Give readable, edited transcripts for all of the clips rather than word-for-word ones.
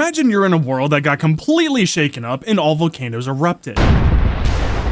Imagine you're in a world that got completely shaken up and all volcanoes erupted.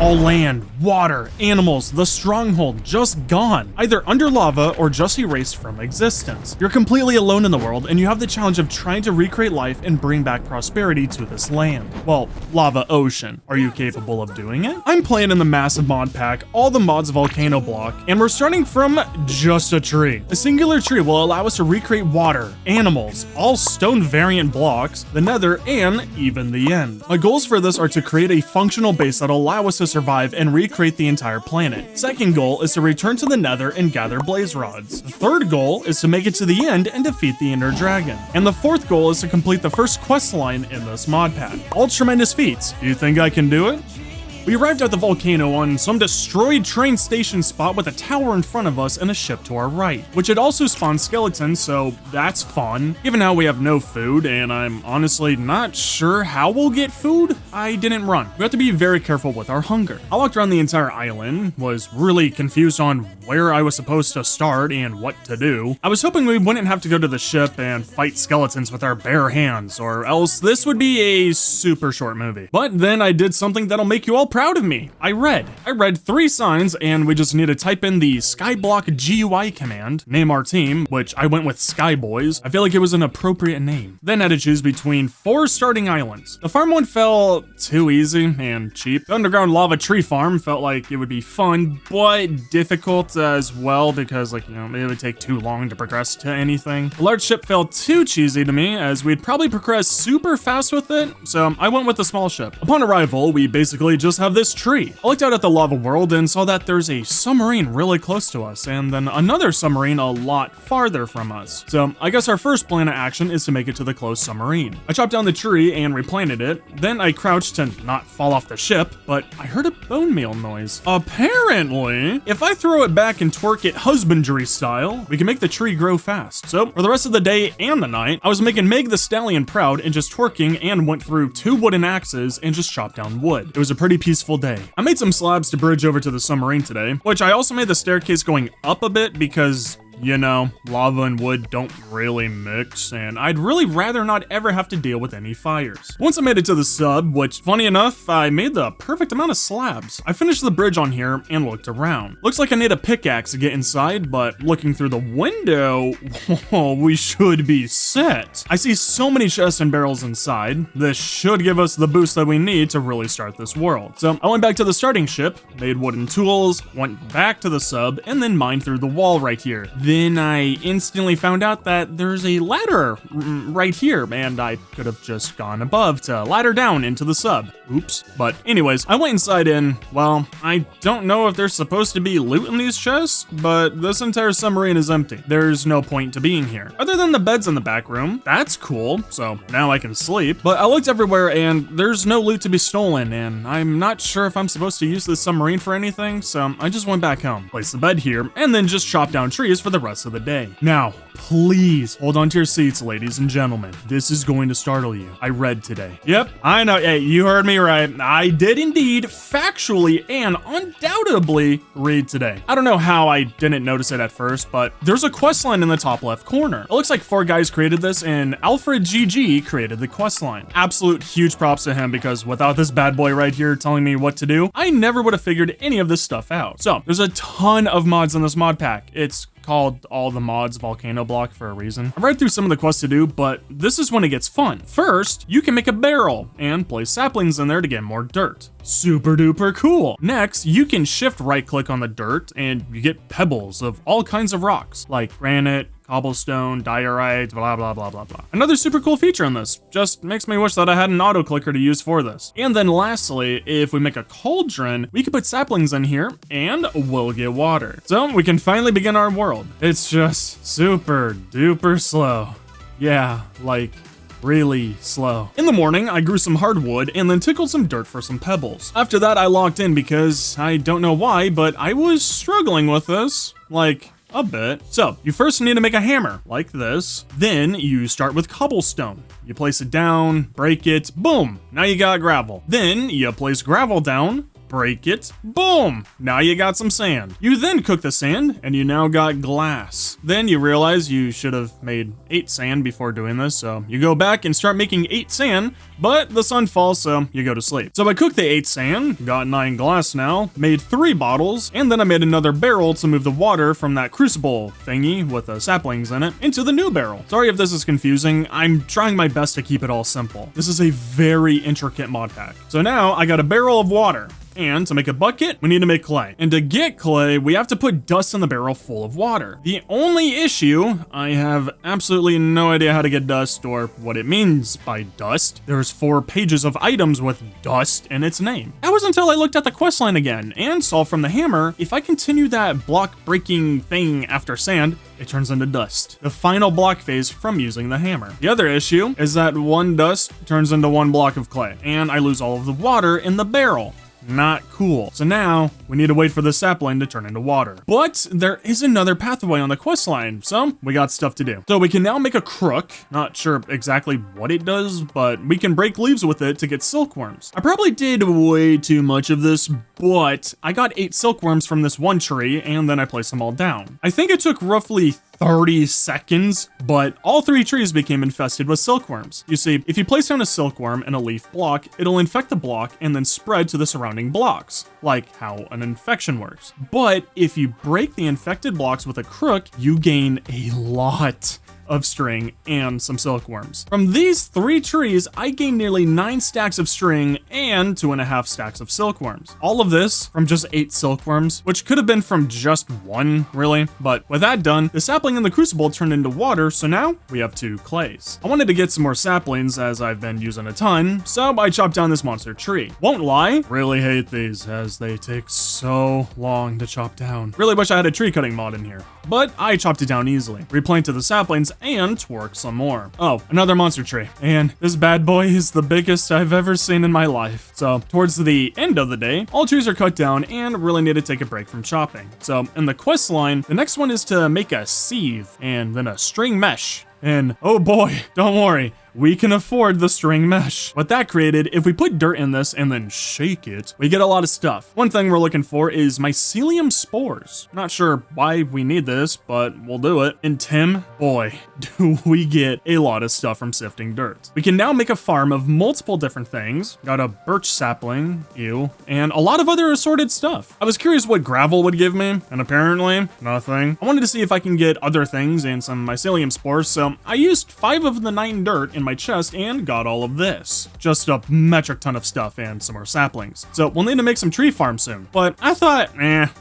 All land, water, animals, the stronghold just gone, either under lava or just erased from existence. You're completely alone in the world and you have the challenge of trying to recreate life and bring back prosperity to this land. Well, lava ocean. Are you capable of doing it? I'm playing in the massive mod pack, all the mods volcano block, and we're starting from just a tree. A singular tree will allow us to recreate water, animals, all stone variant blocks, the nether, and even the end. My goals for this are to create a functional base that'll allow us to survive and recreate the entire planet. Second goal is to return to the nether and gather blaze rods. The third goal is to make it to the end and defeat the Ender Dragon. And the fourth goal is to complete the first quest line in this mod pack. All tremendous feats. Do you think I can do it? We arrived at the volcano on some destroyed train station spot with a tower in front of us and a ship to our right, which had also spawned skeletons, so that's fun. Given how we have no food, and I'm honestly not sure how we'll get food, I didn't run. We have to be very careful with our hunger. I walked around the entire island, was really confused on where I was supposed to start and what to do. I was hoping we wouldn't have to go to the ship and fight skeletons with our bare hands, or else this would be a super short movie. But then I did something that'll make you all proud of me. I read 3 signs, and we just need to type in the skyblock GUI command, name our team, which I went with Skyboys. I feel like it was an appropriate name. Then I had to choose between 4 starting islands. The farm one felt too easy and cheap. The underground lava tree farm felt like it would be fun, but difficult as well because, like, you know, it would take too long to progress to anything. The large ship felt too cheesy to me as we'd probably progress super fast with it, so I went with the small ship. Upon arrival, we basically just have this tree. I looked out at the lava world and saw that there's a submarine really close to us and then another submarine a lot farther from us. So I guess our first plan of action is to make it to the closed submarine. I chopped down the tree and replanted it. Then I crouched to not fall off the ship, but I heard a bone meal noise. Apparently, if I throw it back and twerk it husbandry style, we can make the tree grow fast. So for the rest of the day and the night, I was making Meg the Stallion proud and just twerking and went through 2 wooden axes and just chopped down wood. It was a pretty peaceful day. I made some slabs to bridge over to the submarine today, which I also made the staircase going up a bit because, you know, lava and wood don't really mix, and I'd really rather not ever have to deal with any fires. Once I made it to the sub, which, funny enough, I made the perfect amount of slabs, I finished the bridge on here and looked around. Looks like I need a pickaxe to get inside, but looking through the window, we should be set. I see so many chests and barrels inside. This should give us the boost that we need to really start this world. So I went back to the starting ship, made wooden tools, went back to the sub, and then mined through the wall right here. Then I instantly found out that there's a ladder right here, and I could have just gone above to ladder down into the sub. Oops. But anyways, I went inside and, well, I don't know if there's supposed to be loot in these chests, but this entire submarine is empty. There's no point to being here. Other than the beds in the back room, that's cool, so now I can sleep. But I looked everywhere and there's no loot to be stolen, and I'm not sure if I'm supposed to use this submarine for anything, so I just went back home, placed the bed here, and then just chopped down trees for the rest of the day. Now, please hold on to your seats, ladies and gentlemen. This is going to startle you. I read today. Yep, I know. Hey, you heard me right. I did indeed factually and undoubtedly read today. I don't know how I didn't notice it at first, but there's a quest line in the top left corner. It looks like 4 guys created this, and Alfred GG created the quest line. Absolute huge props to him, because without this bad boy right here telling me what to do, I never would have figured any of this stuff out. So there's a ton of mods in this mod pack. It's called all the mods volcano block for a reason. I've read through some of the quests to do, but this is when it gets fun. First, you can make a barrel and place saplings in there to get more dirt. Super duper cool. Next, you can shift right click on the dirt and you get pebbles of all kinds of rocks like granite, cobblestone, diorite, blah, blah, blah, blah, blah. Another super cool feature in this. Just makes me wish that I had an auto clicker to use for this. And then lastly, if we make a cauldron, we can put saplings in here and we'll get water. So we can finally begin our world. It's just super duper slow. Yeah, like really slow. In the morning, I grew some hardwood and then tickled some dirt for some pebbles. After that, I logged in because I don't know why, but I was struggling with this. Like, a bit. So you first need to make a hammer like this. Then you start with cobblestone. You place it down, break it, boom. Now you got gravel. Then you place gravel down, break it, boom, now you got some sand. You then cook the sand and you now got glass. Then you realize you should have made 8 sand before doing this, so you go back and start making 8 sand, but the sun falls, so you go to sleep. So I cooked the 8 sand, got 9 glass now, made 3 bottles, and then I made another barrel to move the water from that crucible thingy with the saplings in it into the new barrel. Sorry if this is confusing, I'm trying my best to keep it all simple. This is a very intricate mod pack. So now I got a barrel of water. And to make a bucket, we need to make clay. And to get clay, we have to put dust in the barrel full of water. The only issue, I have absolutely no idea how to get dust or what it means by dust. There's 4 pages of items with dust in its name. That was until I looked at the questline again and saw from the hammer, if I continue that block breaking thing after sand, it turns into dust. The final block phase from using the hammer. The other issue is that 1 dust turns into 1 block of clay, and I lose all of the water in the barrel. Not cool. So now we need to wait for the sapling to turn into water. But there is another pathway on the questline, so we got stuff to do. So we can now make a crook. Not sure exactly what it does, but we can break leaves with it to get silkworms. I probably did way too much of this, but I got 8 silkworms from this one tree and then I placed them all down. I think it took roughly 30 seconds, but all 3 trees became infested with silkworms. You see, if you place down a silkworm in a leaf block, it'll infect the block and then spread to the surrounding blocks, like how an infection works. But if you break the infected blocks with a crook, you gain a lot of string and some silkworms. From these 3 trees, I gained nearly 9 stacks of string and 2.5 stacks of silkworms. All of this from just 8 silkworms, which could have been from just 1, really. But with that done, the sapling in the crucible turned into water, so now we have 2 clays. I wanted to get some more saplings as I've been using a ton, so I chopped down this monster tree. Won't lie, really hate these as they take so long to chop down. Really wish I had a tree cutting mod in here, but I chopped it down easily, replanted the saplings, and twerk some more. Oh, another monster tree. And this bad boy is the biggest I've ever seen in my life. So towards the end of the day, all trees are cut down and really need to take a break from chopping. So in the quest line, the next one is to make a sieve and then a string mesh. And oh boy, don't worry, we can afford the string mesh. What that created, if we put dirt in this and then shake it, we get a lot of stuff. One thing we're looking for is mycelium spores. Not sure why we need this, but we'll do it. And Tim, boy, do we get a lot of stuff from sifting dirt. We can now make a farm of multiple different things. Got a birch sapling, ew, and a lot of other assorted stuff. I was curious what gravel would give me, and apparently nothing. I wanted to see if I can get other things and some mycelium spores, so I used 5 of the 9 dirt in my chest and got all of this. Just a metric ton of stuff and some more saplings. So we'll need to make some tree farm soon. But I thought,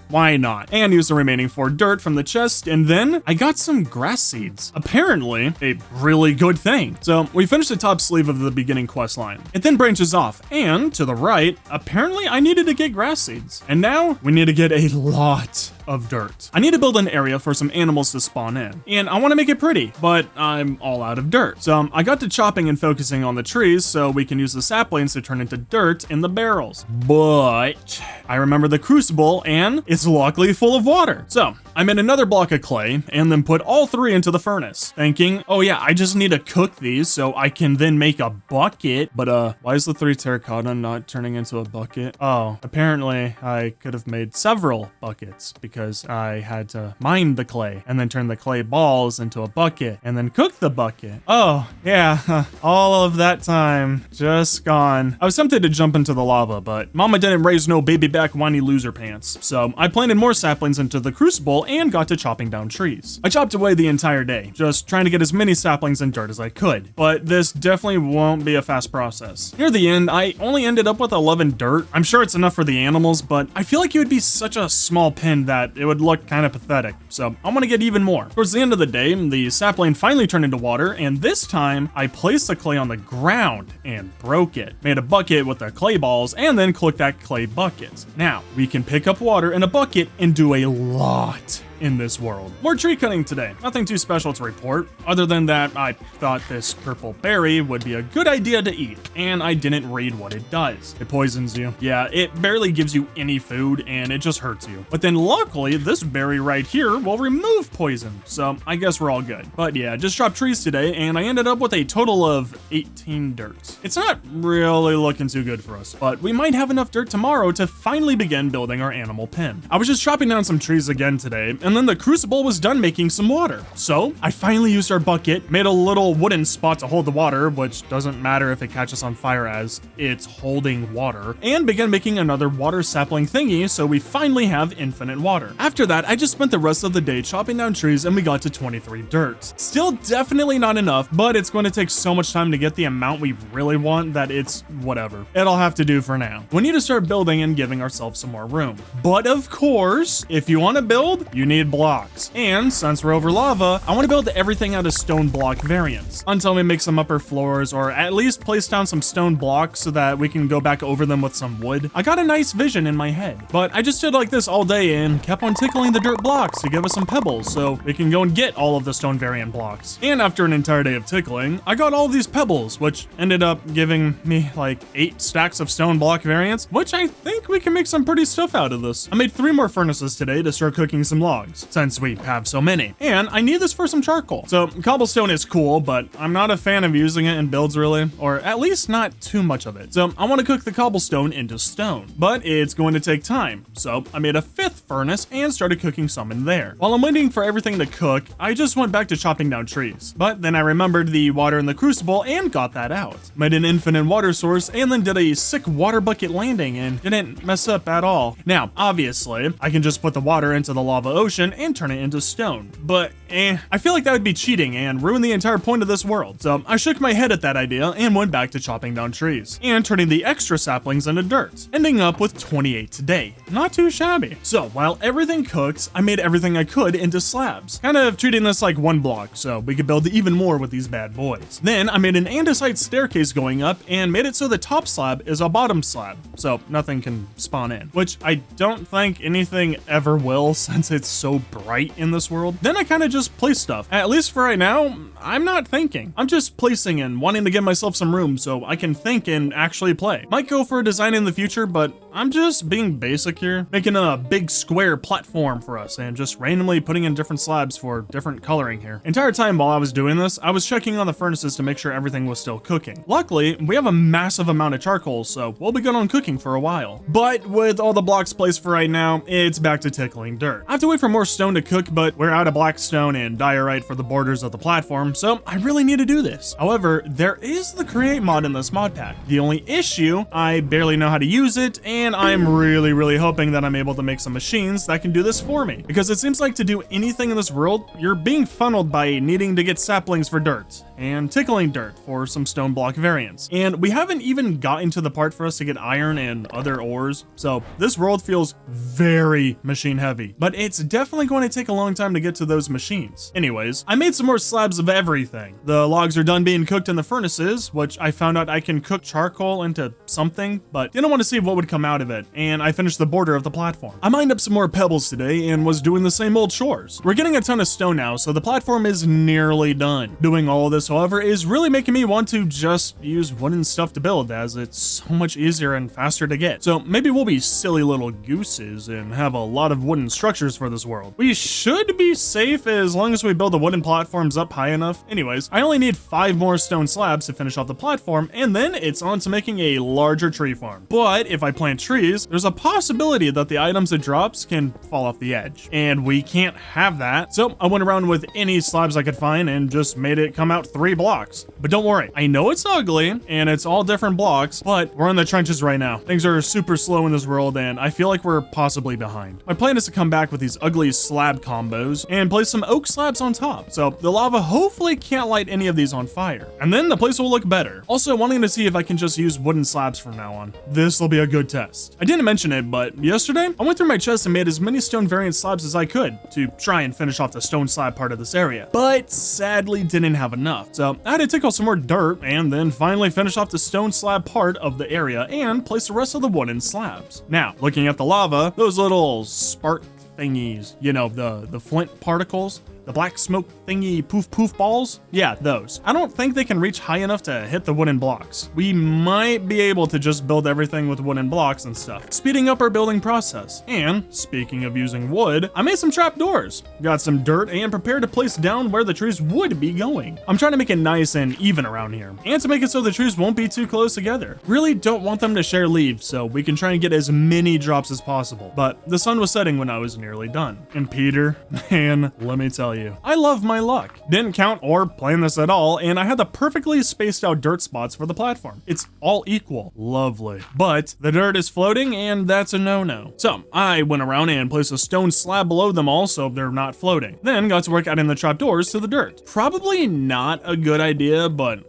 why not? And use the remaining 4 dirt from the chest, and then I got some grass seeds. Apparently, a really good thing. So we finished the top sleeve of the beginning quest line. It then branches off, and to the right, apparently I needed to get grass seeds. And now we need to get a lot of dirt. I need to build an area for some animals to spawn in, and I want to make it pretty, but I'm all out of dirt. So I got to chopping and focusing on the trees so we can use the saplings to turn into dirt in the barrels. But I remember the crucible and it's luckily full of water. So I made another block of clay and then put all 3 into the furnace, thinking, oh yeah, I just need to cook these so I can then make a bucket. But why is the 3 terracotta not turning into a bucket? Oh, apparently I could have made several buckets because I had to mine the clay and then turn the clay balls into a bucket and then cook the bucket. Oh yeah, all of that time just gone. I was tempted to jump into the lava, but mama didn't raise no baby back whiny loser pants. So I planted more saplings into the crucible and got to chopping down trees. I chopped away the entire day, just trying to get as many saplings and dirt as I could, but this definitely won't be a fast process. Near the end, I only ended up with 11 dirt. I'm sure it's enough for the animals, but I feel like it would be such a small pin that it would look kind of pathetic, so I want to get even more. Towards the end of the day, the sapling finally turned into water, and this time I placed the clay on the ground and broke it. Made a bucket with the clay balls and then cooked that clay bucket. Now we can pick up water in a bucket and do a lot in this world. More tree cutting today. Nothing too special to report, other than that I thought this purple berry would be a good idea to eat, and I didn't read what it does. It poisons you. Yeah, it barely gives you any food, and it just hurts you. But then luckily, this berry right here will remove poison, so I guess we're all good. But yeah, just chopped trees today, and I ended up with a total of 18 dirt. It's not really looking too good for us, but we might have enough dirt tomorrow to finally begin building our animal pen. I was just chopping down some trees again today, and then the crucible was done making some water. So I finally used our bucket, made a little wooden spot to hold the water, which doesn't matter if it catches on fire as it's holding water, and began making another water sapling thingy so we finally have infinite water. After that, I just spent the rest of the day chopping down trees and we got to 23 dirt. Still definitely not enough, but it's going to take so much time to get the amount we really want that it's whatever. It'll have to do for now. We need to start building and giving ourselves some more room. But of course, if you want to build, you need blocks. And since we're over lava, I want to build everything out of stone block variants until we make some upper floors or at least place down some stone blocks so that we can go back over them with some wood. I got a nice vision in my head, but I just did like this all day and kept on tickling the dirt blocks to give us some pebbles so we can go and get all of the stone variant blocks. And after an entire day of tickling, I got all of these pebbles, which ended up giving me like 8 stacks of stone block variants, which I think we can make some pretty stuff out of this. I made 3 more furnaces today to start cooking some logs, since we have so many. And I need this for some charcoal. So cobblestone is cool, but I'm not a fan of using it in builds really, or at least not too much of it. So I want to cook the cobblestone into stone, but it's going to take time. So I made a 5th furnace and started cooking some in there. While I'm waiting for everything to cook, I just went back to chopping down trees. But then I remembered the water in the crucible and got that out. Made an infinite water source and then did a sick water bucket landing and didn't mess up at all. Now, obviously, I can just put the water into the lava ocean and turn it into stone, but I feel like that would be cheating and ruin the entire point of this world. So I shook my head at that idea and went back to chopping down trees and turning the extra saplings into dirt, ending up with 28 today. Not too shabby. So while everything cooks, I made everything I could into slabs, kind of treating this like one block so we could build even more with these bad boys. Then I made an andesite staircase going up and made it so the top slab is a bottom slab, so nothing can spawn in, which I don't think anything ever will since it's so bright in this world. Then I kind of just place stuff. At least for right now, I'm not thinking. I'm just placing and wanting to give myself some room so I can think and actually play. Might go for a design in the future, but I'm just being basic here, making a big square platform for us and just randomly putting in different slabs for different coloring here. Entire time while I was doing this, I was checking on the furnaces to make sure everything was still cooking. Luckily, we have a massive amount of charcoal, so we'll be good on cooking for a while. But with all the blocks placed for right now, it's back to tickling dirt. I have to wait for more stone to cook, but we're out of black stone and diorite for the borders of the platform, so I really need to do this. However, there is the create mod in this mod pack. The only issue, I barely know how to use it, and I'm really hoping that I'm able to make some machines that can do this for me. Because it seems like to do anything in this world, you're being funneled by needing to get saplings for dirt and tickling dirt for some stone block variants. And we haven't even gotten to the part for us to get iron and other ores, so this world feels very machine heavy, but it's definitely going to take a long time to get to those machines. Anyways, I made some more slabs of everything. The logs are done being cooked in the furnaces, which I found out I can cook charcoal into something, but didn't want to see what would come out of it, and I finished the border of the platform. I mined up some more pebbles today and was doing the same old chores. We're getting a ton of stone now, so the platform is nearly done. Doing all of this, however, is really making me want to just use wooden stuff to build, as it's so much easier and faster to get. So maybe we'll be silly little gooses and have a lot of wooden structures for this world. We should be safe as long as we build the wooden platforms up high enough. Anyways, I only need 5 more stone slabs to finish off the platform, and then it's on to making a larger tree farm. But if I plant trees, there's a possibility that the items it drops can fall off the edge, and we can't have that. So I went around with any slabs I could find and just made it come out 3 blocks. But don't worry, I know it's ugly and it's all different blocks, but we're in the trenches right now. Things are super slow in this world and I feel like we're possibly behind. My plan is to come back with these ugly slab combos and place some oak slabs on top, so the lava hopefully can't light any of these on fire, and then the place will look better. Also wanting to see if I can just use wooden slabs from now on. This will be a good test. I didn't mention it, but yesterday I went through my chest and made as many stone variant slabs as I could to try and finish off the stone slab part of this area, but sadly didn't have enough. So I had to tickle some more dirt and then finally finish off the stone slab part of the area and place the rest of the wooden slabs. Now, looking at the lava, those little spark thingies, you know, the flint particles, the black smoke thingy poof balls. Yeah, those. I don't think they can reach high enough to hit the wooden blocks. We might be able to just build everything with wooden blocks and stuff, speeding up our building process. And speaking of using wood, I made some trapdoors, got some dirt, and prepared to place down where the trees would be going. I'm trying to make it nice and even around here, and to make it so the trees won't be too close together. Really don't want them to share leaves, so we can try and get as many drops as possible. But the sun was setting when I was nearly done. And Peter, man, let me tell you, I love my luck. Didn't count or plan this at all, and I had the perfectly spaced out dirt spots for the platform. It's all equal. Lovely. But the dirt is floating, and that's a no-no. So I went around and placed a stone slab below them all so they're not floating. Then got to work adding the trapdoors to the dirt. Probably not a good idea, but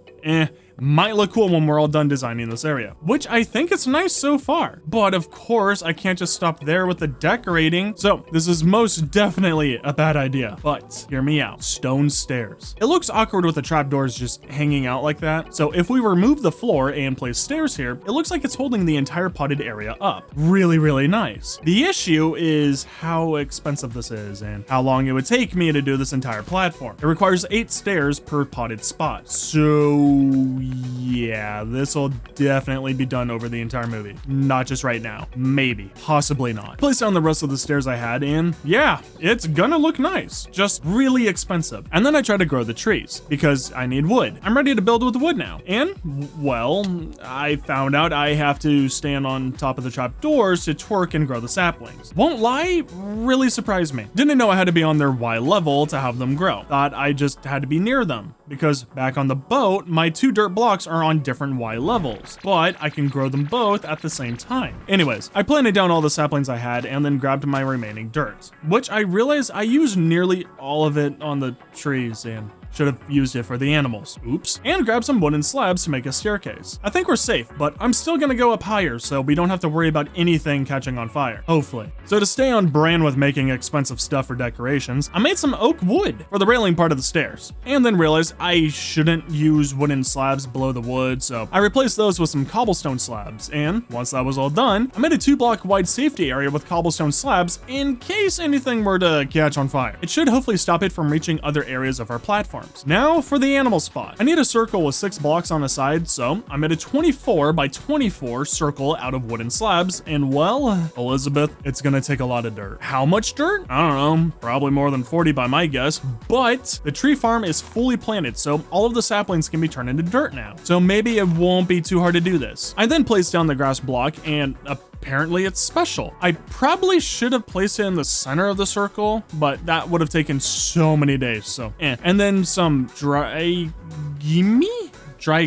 might look cool when we're all done designing this area, which I think it's nice so far. But of course, I can't just stop there with the decorating. So this is most definitely a bad idea, but hear me out. Stone stairs. It looks awkward with the trapdoors just hanging out like that. So if we remove the floor and place stairs here, it looks like it's holding the entire potted area up. Really, really nice. The issue is how expensive this is and how long it would take me to do this entire platform. It requires 8 stairs per potted spot. So yeah, this will definitely be done over the entire movie. Not just right now. Maybe. Possibly not. Place down the rest of the stairs I had, and yeah, it's gonna look nice. Just really expensive. And then I try to grow the trees, because I need wood. I'm ready to build with wood now. And, well, I found out I have to stand on top of the trapdoors to twerk and grow the saplings. Won't lie, really surprised me. Didn't know I had to be on their Y level to have them grow. Thought I just had to be near them, because back on the boat, my 2 dirt blocks are on different Y levels, but I can grow them both at the same time. Anyways, I planted down all the saplings I had and then grabbed my remaining dirt, which I realized I used nearly all of it on the trees and should have used it for the animals. Oops. And grab some wooden slabs to make a staircase. I think we're safe, but I'm still gonna go up higher so we don't have to worry about anything catching on fire. Hopefully. So to stay on brand with making expensive stuff for decorations, I made some oak wood for the railing part of the stairs. And then realized I shouldn't use wooden slabs below the wood, so I replaced those with some cobblestone slabs. And once that was all done, I made a 2-block wide safety area with cobblestone slabs in case anything were to catch on fire. It should hopefully stop it from reaching other areas of our platform. Now for the animal spot. I need a circle with 6 blocks on the side, so I made a 24 by 24 circle out of wooden slabs, and well, Elizabeth, it's gonna take a lot of dirt. How much dirt? I don't know, probably more than 40 by my guess, but the tree farm is fully planted, so all of the saplings can be turned into dirt now. So maybe it won't be too hard to do this. I then placed down the grass block, and apparently it's special. I probably should have placed it in the center of the circle, but that would have taken so many days, so And then some dry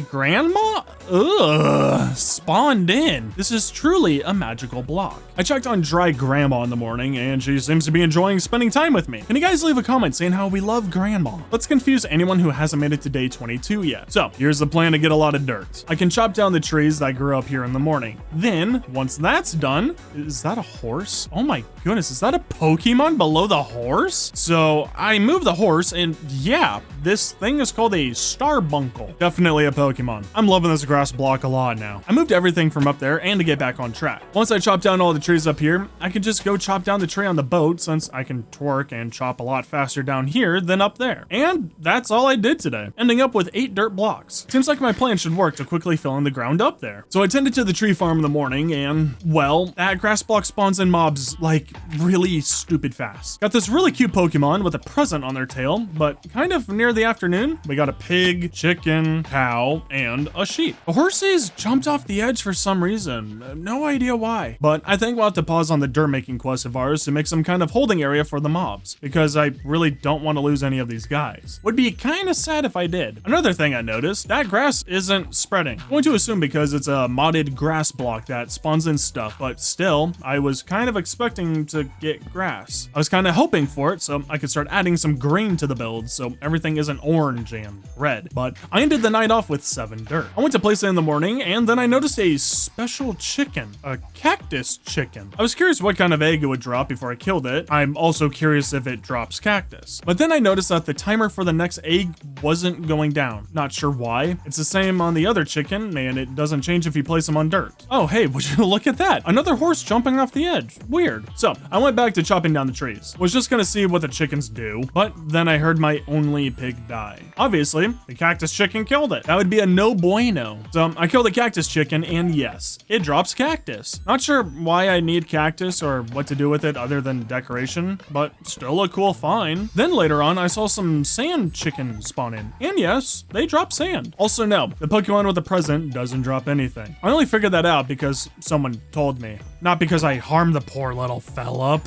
grandma? Ugh, spawned in. This is truly a magical block. I checked on dry grandma in the morning and she seems to be enjoying spending time with me. Can you guys leave a comment saying how we love grandma? Let's confuse anyone who hasn't made it to day 22 yet. So here's the plan to get a lot of dirt. I can chop down the trees that grew up here in the morning. Then once that's done, is that a horse? Oh my goodness, is that a Pokemon below the horse? So I move the horse and yeah, this thing is called a Starbuncle. Definitely a Pokemon. I'm loving this grass block a lot now. I moved everything from up there and to get back on track. Once I chopped down all the trees up here, I could just go chop down the tree on the boat since I can twerk and chop a lot faster down here than up there. And that's all I did today, ending up with 8 dirt blocks. Seems like my plan should work to quickly fill in the ground up there. So I tended to the tree farm in the morning and, well, that grass block spawns in mobs like really stupid fast. Got this really cute Pokemon with a present on their tail, but kind of near the afternoon, we got a pig, chicken, cow, and a sheep. The horses jumped off the edge for some reason. No idea why. But I think we'll have to pause on the dirt making quest of ours to make some kind of holding area for the mobs, because I really don't want to lose any of these guys. Would be kind of sad if I did. Another thing I noticed, that grass isn't spreading. I'm going to assume because it's a modded grass block that spawns in stuff, but still, I was kind of expecting to get grass. I was kind of hoping for it so I could start adding some green to the build so everything isn't orange and red. But I ended the night off with 7 dirt. I went to play place it in the morning, and then I noticed a special chicken, a cactus chicken. I was curious what kind of egg it would drop before I killed it. I'm also curious if it drops cactus. But then I noticed that the timer for the next egg wasn't going down. Not sure why. It's the same on the other chicken, and it doesn't change if you place them on dirt. Oh, hey, would you look at that? Another horse jumping off the edge. Weird. So I went back to chopping down the trees. Was just gonna see what the chickens do, but then I heard my only pig die. Obviously, the cactus chicken killed it. That would be a no bueno. So I killed the cactus chicken, and yes, it drops cactus. Not sure why I need cactus or what to do with it other than decoration, but still a cool find. Then later on, I saw some sand chicken spawn in, and yes, they drop sand. Also no, the Pokemon with the present doesn't drop anything. I only figured that out because someone told me, not because I harmed the poor little fella.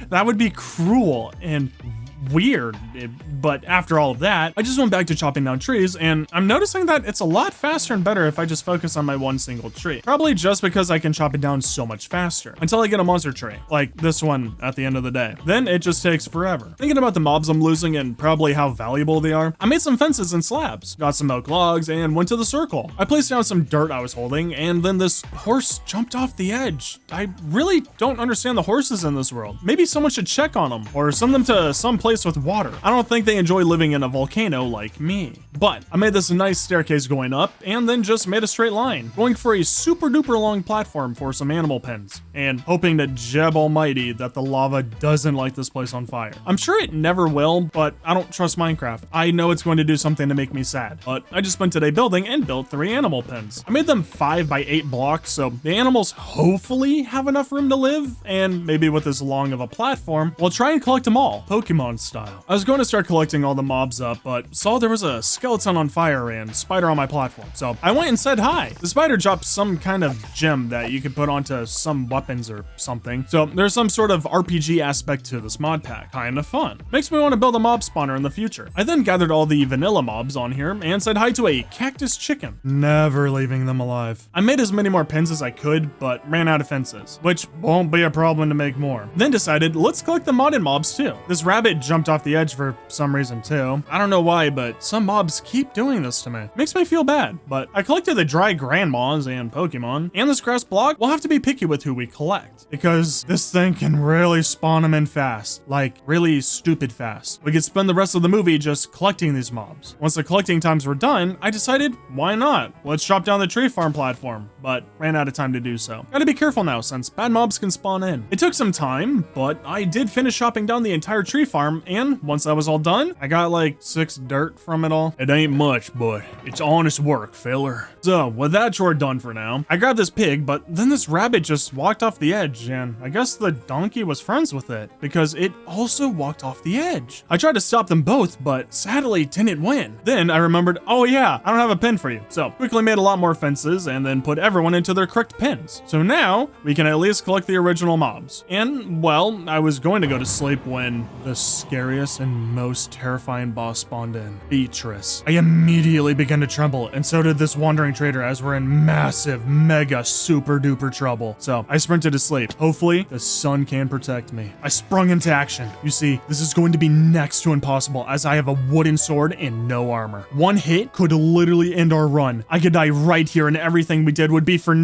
That would be cruel and weird. But after all of that, I just went back to chopping down trees, and I'm noticing that it's a lot faster and better if I just focus on my one single tree. Probably just because I can chop it down so much faster until I get a monster tree, like this one at the end of the day. Then it just takes forever. Thinking about the mobs I'm losing and probably how valuable they are, I made some fences and slabs, got some oak logs, and went to the circle. I placed down some dirt I was holding, and then this horse jumped off the edge. I really don't understand the horses in this world. Maybe someone should check on them or send them to some place with water. I don't think they enjoy living in a volcano like me. But I made this nice staircase going up and then just made a straight line, going for a super duper long platform for some animal pens and hoping to Jeb Almighty that the lava doesn't light this place on fire. I'm sure it never will, but I don't trust Minecraft. I know it's going to do something to make me sad, but I just spent today building and built 3 animal pens. I made them 5 by 8 blocks, so the animals hopefully have enough room to live, and maybe with as long of a platform, we'll try and collect them all, Pokemon style. I was going to start collecting all the mobs up, but saw there was a skeleton on fire and spider on my platform, so I went and said hi. The spider dropped some kind of gem that you could put onto some weapons or something, so there's some sort of RPG aspect to this mod pack. Kinda fun. Makes me want to build a mob spawner in the future. I then gathered all the vanilla mobs on here and said hi to a cactus chicken, never leaving them alive. I made as many more pins as I could, but ran out of fences, which won't be a problem to make more. Then decided, let's collect the modded mobs too. This rabbit jumped off the edge for some reason too. I don't know why, but some mobs keep doing this to me. Makes me feel bad, but I collected the dry grandmas and Pokemon, and this grass block. We'll have to be picky with who we collect, because this thing can really spawn them in fast, like really stupid fast. We could spend the rest of the movie just collecting these mobs. Once the collecting times were done, I decided, why not? Let's chop down the tree farm platform, but ran out of time to do so. Gotta be careful now since bad mobs can spawn in. It took some time, but I did finish chopping down the entire tree farm, and once that was all done, I got like 6 dirt from it all. It ain't much, but it's honest work, filler. So with that chore done for now, I grabbed this pig, but then this rabbit just walked off the edge, and I guess the donkey was friends with it because it also walked off the edge. I tried to stop them both, but sadly didn't win. Then I remembered, oh yeah, I don't have a pin for you. So quickly made a lot more fences and then put everyone into their correct pins. So now we can at least collect the original mobs. And well, I was going to go to sleep when the scariest and most terrifying boss spawned in, Beatrice. I immediately began to tremble, and so did this wandering trader, as we're in massive, mega, super duper trouble. So I sprinted to sleep. Hopefully the sun can protect me. I sprung into action. You see, this is going to be next to impossible as I have a wooden sword and no armor. One hit could literally end our run. I could die right here and everything we did would be for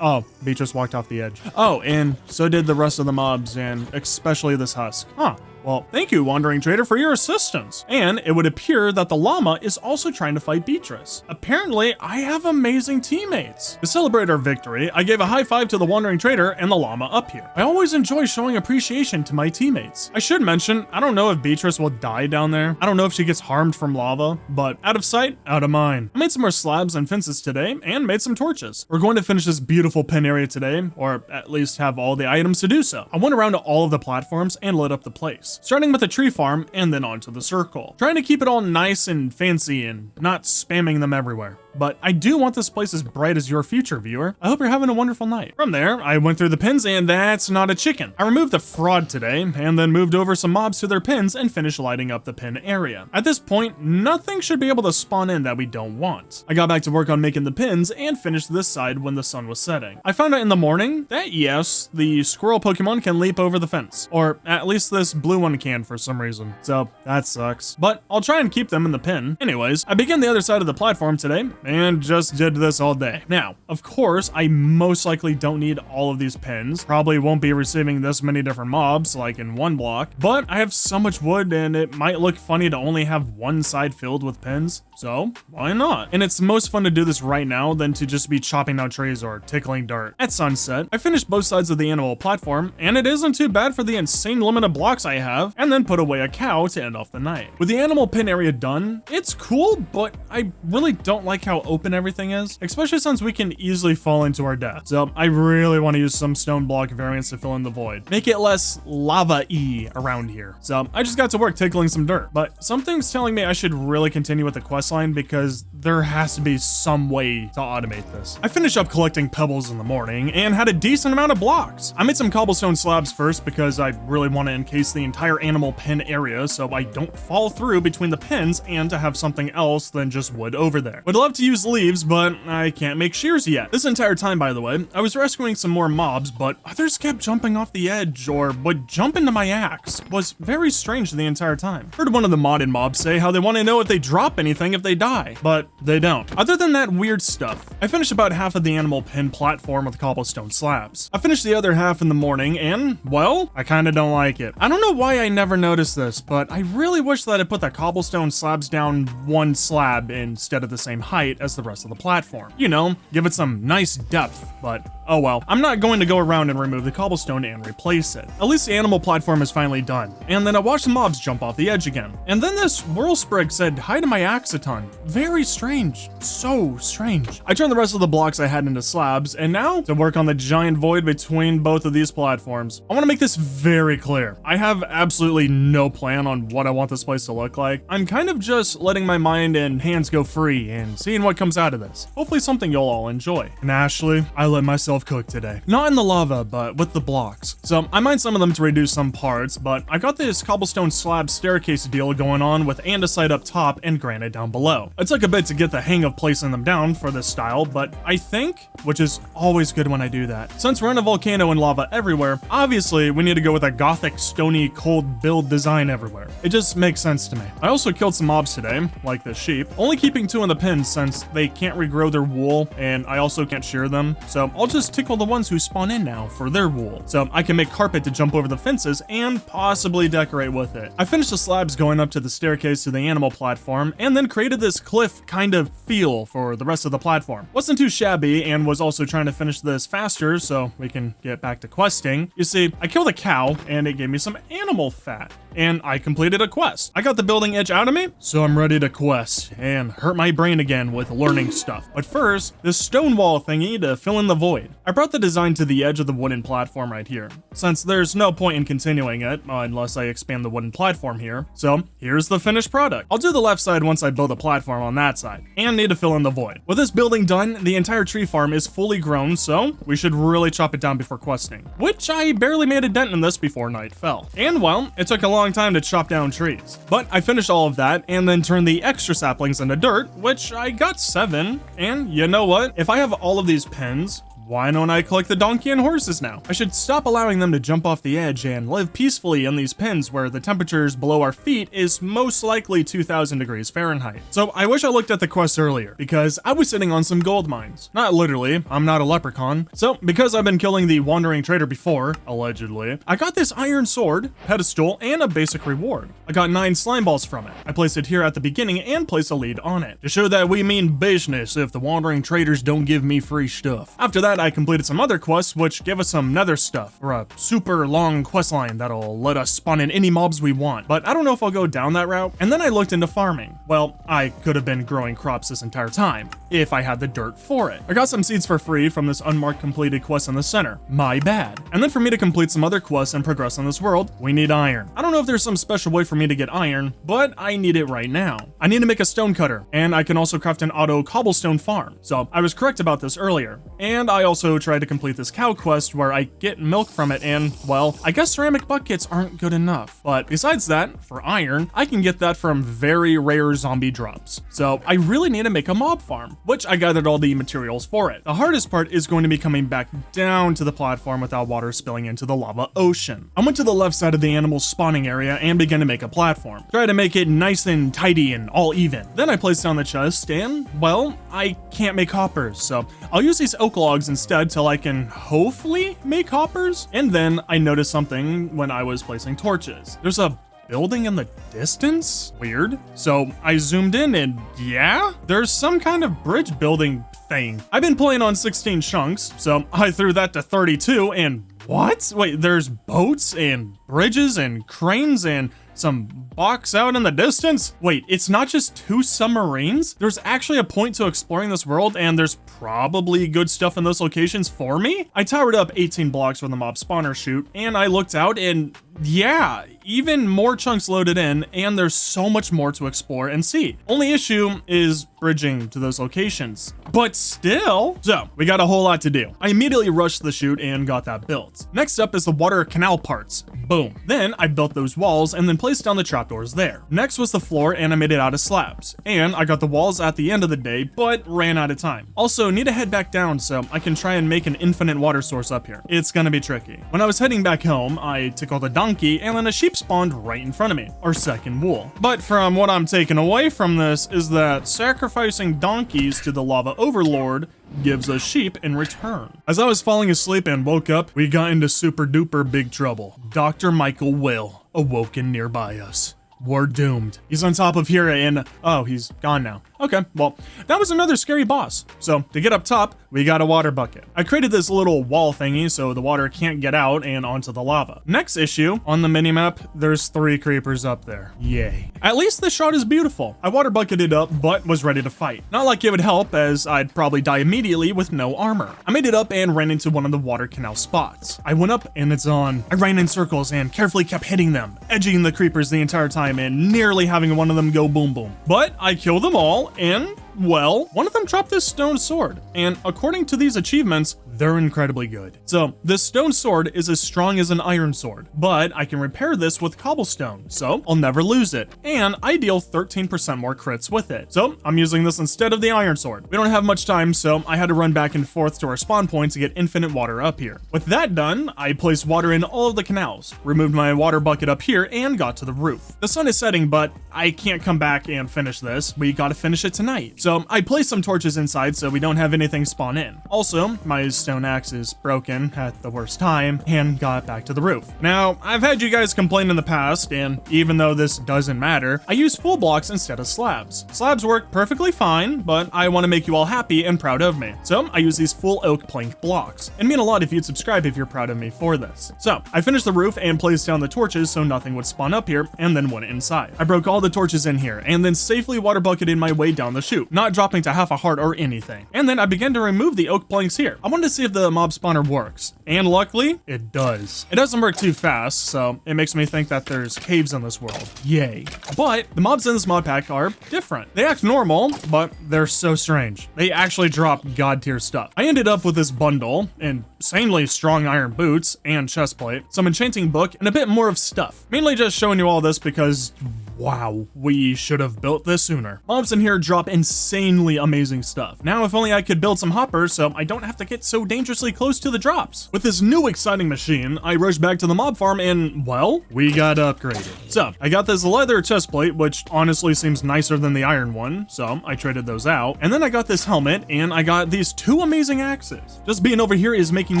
oh, Beatrice walked off the edge. Oh, and so did the rest of the mobs, and especially this husk. Huh. Well, thank you, Wandering Trader, for your assistance. And it would appear that the llama is also trying to fight Beatrice. Apparently, I have amazing teammates. To celebrate our victory, I gave a high five to the Wandering Trader and the llama up here. I always enjoy showing appreciation to my teammates. I should mention, I don't know if Beatrice will die down there. I don't know if she gets harmed from lava, but out of sight, out of mind. I made some more slabs and fences today and made some torches. We're going to finish this beautiful pin area today, or at least have all the items to do so. I went around to all of the platforms and lit up the place, starting with the tree farm and then onto the circle, trying to keep it all nice and fancy and not spamming them everywhere. But I do want this place as bright as your future, viewer. I hope you're having a wonderful night. From there, I went through the pins, and that's not a chicken. I removed the fraud today, and then moved over some mobs to their pins and finished lighting up the pin area. At this point, nothing should be able to spawn in that we don't want. I got back to work on making the pins and finished this side when the sun was setting. I found out in the morning that yes, the squirrel Pokemon can leap over the fence, or at least this blue one can for some reason. So that sucks, but I'll try and keep them in the pin. Anyways, I began the other side of the platform today, and just did this all day. Now, of course, I most likely don't need all of these pins. Probably won't be receiving this many different mobs like in one block, but I have so much wood and it might look funny to only have one side filled with pins, so why not? And it's most fun to do this right now than to just be chopping down trees or tickling dirt. At sunset, I finished both sides of the animal platform, and it isn't too bad for the insane limit of blocks I have, and then put away a cow to end off the night. With the animal pin area done, it's cool, but I really don't like how open everything is, especially since we can easily fall into our death. So I really want to use some stone block variants to fill in the void. Make it less lava-y around here. So I just got to work tickling some dirt, but something's telling me I should really continue with the quest line because there has to be some way to automate this. I finished up collecting pebbles in the morning and had a decent amount of blocks. I made some cobblestone slabs first because I really want to encase the entire animal pin area so I don't fall through between the pins and to have something else than just wood over there. Would love to use leaves, but I can't make shears yet. This entire time, by the way, I was rescuing some more mobs, but others kept jumping off the edge or would jump into my axe. It was very strange the entire time. Heard one of the modded mobs say how they want to know if they drop anything if they die, but they don't. Other than that weird stuff, I finished about half of the animal pin platform with cobblestone slabs. I finished the other half in the morning and, well, I kinda don't like it. I don't know why I never noticed this, but I really wish that I put the cobblestone slabs down one slab instead of the same height as the rest of the platform. You know, give it some nice depth, but oh well. I'm not going to go around and remove the cobblestone and replace it. At least the animal platform is finally done. And then I watched the mobs jump off the edge again. And then this whirlsprig said hi to my axe a ton. Very strange. So strange. I turned the rest of the blocks I had into slabs, and now to work on the giant void between both of these platforms. I want to make this very clear. I have absolutely no plan on what I want this place to look like. I'm kind of just letting my mind and hands go free and seeing what comes out of this. Hopefully something you'll all enjoy. And Ashley, I let myself cook today. Not in the lava, but with the blocks. So I mined some of them to reduce some parts, but I got this cobblestone slab staircase deal going on with andesite up top and granite down below. It took a bit to get the hang of placing them down for this style, but I think, which is always good when I do that, since we're in a volcano and lava everywhere, obviously we need to go with a gothic, stony, cold build design everywhere. It just makes sense to me. I also killed some mobs today, like this sheep, only keeping 2 in the pins since they can't regrow their wool, and I also can't shear them, so I'll just tickle the ones who spawn in now for their wool, so I can make carpet to jump over the fences and possibly decorate with it. I finished the slabs going up to the staircase to the animal platform, and then created this cliff kind of feel for the rest of the platform. Wasn't too shabby, and was also trying to finish this faster so we can get back to questing. You see, I killed a cow, and it gave me some animal fat, and I completed a quest. I got the building itch out of me, so I'm ready to quest and hurt my brain again with learning stuff. But first, this stone wall thingy to fill in the void. I brought the design to the edge of the wooden platform right here, since there's no point in continuing it unless I expand the wooden platform here. So here's the finished product. I'll do the left side once I build a platform on that side, and need to fill in the void. With this building done, the entire tree farm is fully grown, so we should really chop it down before questing, which I barely made a dent in this before night fell. And well, it took a long time to chop down trees, but I finished all of that and then turned the extra saplings into dirt, which I got 7. And you know what? If I have all of these pins, why don't I collect the donkey and horses now? I should stop allowing them to jump off the edge and live peacefully in these pins where the temperatures below our feet is most likely 2000 degrees Fahrenheit. So I wish I looked at the quest earlier, because I was sitting on some gold mines. Not literally, I'm not a leprechaun. So because I've been killing the wandering trader before, allegedly, I got this iron sword, pedestal, and a basic reward. I got 9 slime balls from it. I placed it here at the beginning and placed a lead on it to show that we mean business if the wandering traders don't give me free stuff. After that, I completed some other quests which give us some nether stuff, or a super long quest line that'll let us spawn in any mobs we want, but I don't know if I'll go down that route. And then I looked into farming. Well, I could have been growing crops this entire time, if I had the dirt for it. I got some seeds for free from this unmarked completed quest in the center. My bad. And then for me to complete some other quests and progress in this world, we need iron. I don't know if there's some special way for me to get iron, but I need it right now. I need to make a stone cutter, and I can also craft an auto cobblestone farm. So I was correct about this earlier, and I I also tried to complete this cow quest where I get milk from it, and well, I guess ceramic buckets aren't good enough. But besides that, for iron, I can get that from very rare zombie drops. So I really need to make a mob farm, which I gathered all the materials for it. The hardest part is going to be coming back down to the platform without water spilling into the lava ocean. I went to the left side of the animal spawning area and began to make a platform. Try to make it nice and tidy and all even. Then I placed down the chest and, well, I can't make hoppers, so I'll use these oak logs instead till I can hopefully make hoppers. And then I noticed something when I was placing torches. There's a building in the distance? Weird. So I zoomed in and yeah, there's some kind of bridge building thing. I've been playing on 16 chunks, so I threw that to 32 and what? Wait, there's boats and bridges and cranes and some box out in the distance? Wait, it's not just 2 submarines? There's actually a point to exploring this world, and there's probably good stuff in those locations for me? I towered up 18 blocks from the mob spawner chute, and I looked out and yeah, even more chunks loaded in, and there's so much more to explore and see. Only issue is bridging to those locations. But still, so we got a whole lot to do. I immediately rushed the chute and got that built. Next up is the water canal parts. Boom. Then I built those walls and then placed down the trapdoors there. Next was the floor, and I made it out of slabs. And I got the walls at the end of the day, but ran out of time. Also, need to head back down so I can try and make an infinite water source up here. It's gonna be tricky. When I was heading back home, I took all the donkey, and then a sheep spawned right in front of me, our second wool. But from what I'm taking away from this is that sacrificing donkeys to the lava overlord gives us sheep in return. As I was falling asleep and woke up, we got into super duper big trouble. Dr. Michael Will awoken nearby us. We're doomed. He's on top of here and, oh, he's gone now. Okay, well, that was another scary boss. So to get up top, we got a water bucket. I created this little wall thingy so the water can't get out and onto the lava. Next issue, on the minimap, there's 3 creepers up there. Yay. At least the shot is beautiful. I water bucketed up, but was ready to fight. Not like it would help, as I'd probably die immediately with no armor. I made it up and ran into one of the water canal spots. I went up and it's on. I ran in circles and carefully kept hitting them, edging the creepers the entire time and nearly having one of them go boom boom. But I killed them all and, well, one of them dropped this stone sword, and according to these achievements, they're incredibly good. So this stone sword is as strong as an iron sword, but I can repair this with cobblestone, so I'll never lose it, and I deal 13% more crits with it. So I'm using this instead of the iron sword. We don't have much time, so I had to run back and forth to our spawn point to get infinite water up here. With that done, I placed water in all of the canals, removed my water bucket up here, and got to the roof. The sun is setting, but I can't come back and finish this. We gotta finish it tonight. So I placed some torches inside so we don't have anything spawn in. Also, my stone axe is broken at the worst time and got back to the roof. Now, I've had you guys complain in the past, and even though this doesn't matter, I use full blocks instead of slabs. Slabs work perfectly fine, but I want to make you all happy and proud of me. So I use these full oak plank blocks. It'd mean a lot if you'd subscribe if you're proud of me for this. So I finished the roof and placed down the torches so nothing would spawn up here, and then went inside. I broke all the torches in here and then safely water bucketed my way down the chute, not dropping to half a heart or anything. And then I began to remove the oak planks here. I wanted to see if the mob spawner works, and luckily it does. It doesn't work too fast, so it makes me think that there's caves in this world. Yay. But the mobs in this mod pack are different. They act normal, but they're so strange. They actually drop god tier stuff. I ended up with this bundle, insanely strong iron boots and chestplate, some enchanting book, and a bit more of stuff. Mainly just showing you all this because wow, we should have built this sooner. Mobs in here drop insanely amazing stuff. Now, if only I could build some hoppers so I don't have to get so dangerously close to the drops. With this new exciting machine, I rushed back to the mob farm and, well, we got upgraded. So, I got this leather chestplate, which honestly seems nicer than the iron one, so I traded those out. And then I got this helmet, and I got these 2 amazing axes. Just being over here is making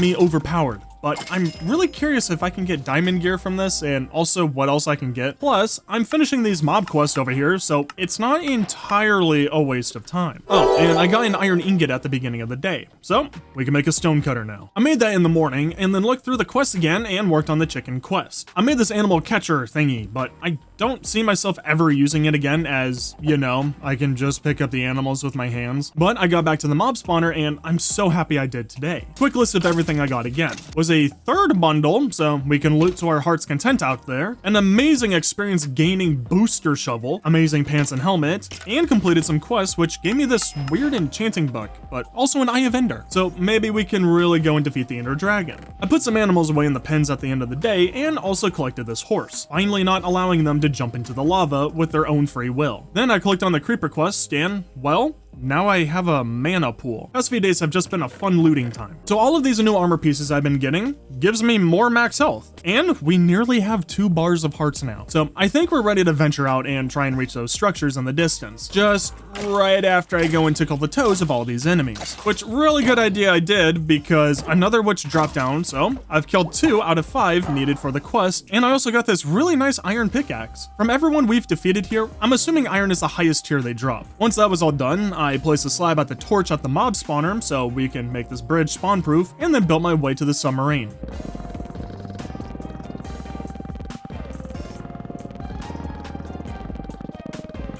me overpowered. But I'm really curious if I can get diamond gear from this and also what else I can get. Plus, I'm finishing these mob quests over here, so it's not entirely a waste of time. Oh, and I got an iron ingot at the beginning of the day, so we can make a stone cutter now. I made that in the morning and then looked through the quests again and worked on the chicken quest. I made this animal catcher thingy, but I don't see myself ever using it again as, you know, I can just pick up the animals with my hands. But I got back to the mob spawner and I'm so happy I did today. Quick list of everything I got again. Was a third bundle, so we can loot to our heart's content out there, an amazing experience gaining booster shovel, amazing pants and helmet, and completed some quests which gave me this weird enchanting book, but also an Eye of Ender, so maybe we can really go and defeat the Ender Dragon. I put some animals away in the pens at the end of the day, and also collected this horse, finally not allowing them to jump into the lava with their own free will. Then I clicked on the creeper quest, and, well, now I have a mana pool. Past few days have just been a fun looting time. So all of these new armor pieces I've been getting gives me more max health, and we nearly have 2 bars of hearts now. So I think we're ready to venture out and try and reach those structures in the distance, just right after I go and tickle the toes of all these enemies. Which really good idea I did, because another witch dropped down, so I've killed 2 out of 5 needed for the quest, and I also got this really nice iron pickaxe. From everyone we've defeated here, I'm assuming iron is the highest tier they drop. Once that was all done, I placed a slab at the torch at the mob spawner so we can make this bridge spawn proof, and then built my way to the submarine.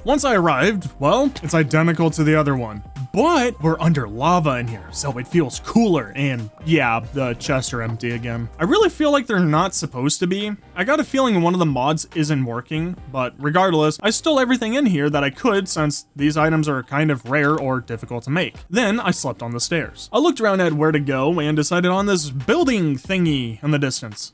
Once I arrived, well, it's identical to the other one, but we're under lava in here, so it feels cooler, and yeah, the chests are empty again. I really feel like they're not supposed to be. I got a feeling one of the mods isn't working, but regardless, I stole everything in here that I could since these items are kind of rare or difficult to make. Then I slept on the stairs. I looked around at where to go and decided on this building thingy in the distance.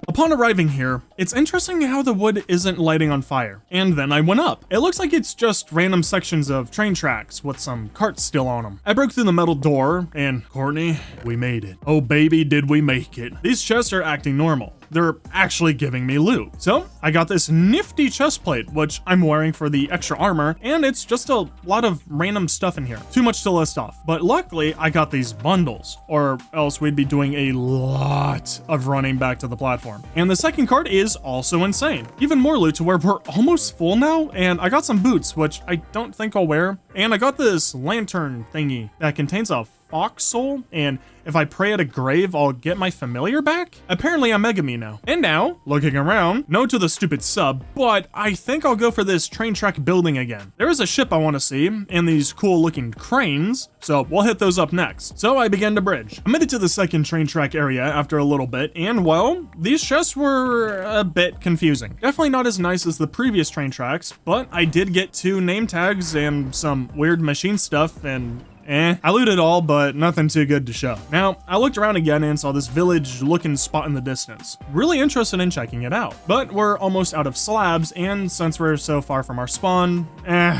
Upon arriving here, it's interesting how the wood isn't lighting on fire. And then I went up. It looks like it's just random sections of train tracks with some carts still on them. I broke through the metal door and, Courtney, we made it. Oh baby, did we make it. These chests are acting normal. They're actually giving me loot. So I got this nifty chest plate, which I'm wearing for the extra armor, and it's just a lot of random stuff in here. Too much to list off. But luckily I got these bundles, or else we'd be doing a lot of running back to the platform. And the second cart is also insane. Even more loot to where we're almost full now, and I got some boots, which I don't think I'll wear. And I got this lantern thingy that contains a fox soul, and if I pray at a grave, I'll get my familiar back? Apparently I'm Megami now. And now, looking around, no to the stupid sub, but I think I'll go for this train track building again. There is a ship I want to see, and these cool looking cranes, so we'll hit those up next. So I began to bridge. I made it to the second train track area after a little bit, and well, these chests were a bit confusing. Definitely not as nice as the previous train tracks, but I did get 2 name tags and some weird machine stuff, and I looted all, but nothing too good to show. Now, I looked around again and saw this village-looking spot in the distance. Really interested in checking it out. But we're almost out of slabs, and since we're so far from our spawn,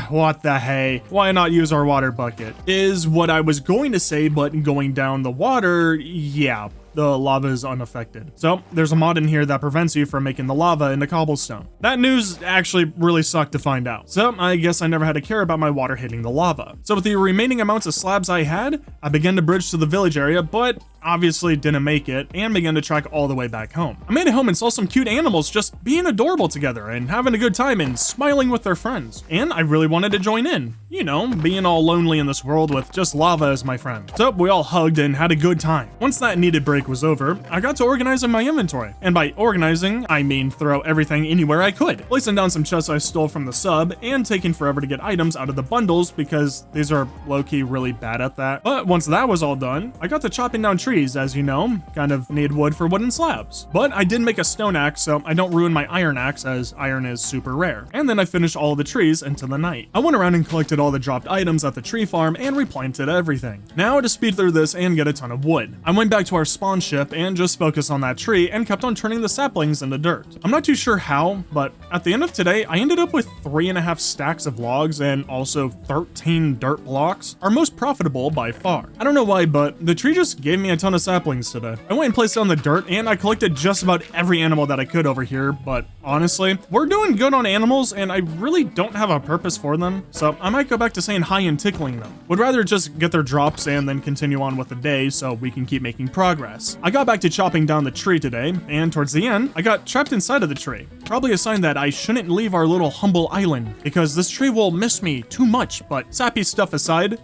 what the hey? Why not use our water bucket? Is what I was going to say, but going down the water, yeah. The lava is unaffected. So there's a mod in here that prevents you from making the lava into cobblestone. That news actually really sucked to find out. So I guess I never had to care about my water hitting the lava. So with the remaining amounts of slabs I had, I began to bridge to the village area, but obviously didn't make it, and began to trek all the way back home. I made it home and saw some cute animals just being adorable together and having a good time and smiling with their friends. And I really wanted to join in, you know, being all lonely in this world with just lava as my friend. So we all hugged and had a good time. Once that needed break was over, I got to organizing my inventory. And by organizing, I mean throw everything anywhere I could. Placing down some chests I stole from the sub, and taking forever to get items out of the bundles because these are low-key really bad at that. But once that was all done, I got to chopping down trees. As you know, kind of need wood for wooden slabs. But I did make a stone axe so I don't ruin my iron axe, as iron is super rare. And then I finished all the trees into the night. I went around and collected all the dropped items at the tree farm and replanted everything. Now to speed through this and get a ton of wood. I went back to our spawn ship and just focused on that tree and kept on turning the saplings into dirt. I'm not too sure how, but at the end of today, I ended up with 3.5 stacks of logs and also 13 dirt blocks, our most profitable by far. I don't know why, but the tree just gave me a ton of saplings today. I went and placed down the dirt, and I collected just about every animal that I could over here, but honestly, we're doing good on animals, and I really don't have a purpose for them, so I might go back to saying hi and tickling them. Would rather just get their drops and then continue on with the day so we can keep making progress. I got back to chopping down the tree today, and towards the end, I got trapped inside of the tree. Probably a sign that I shouldn't leave our little humble island, because this tree will miss me too much, but sappy stuff aside,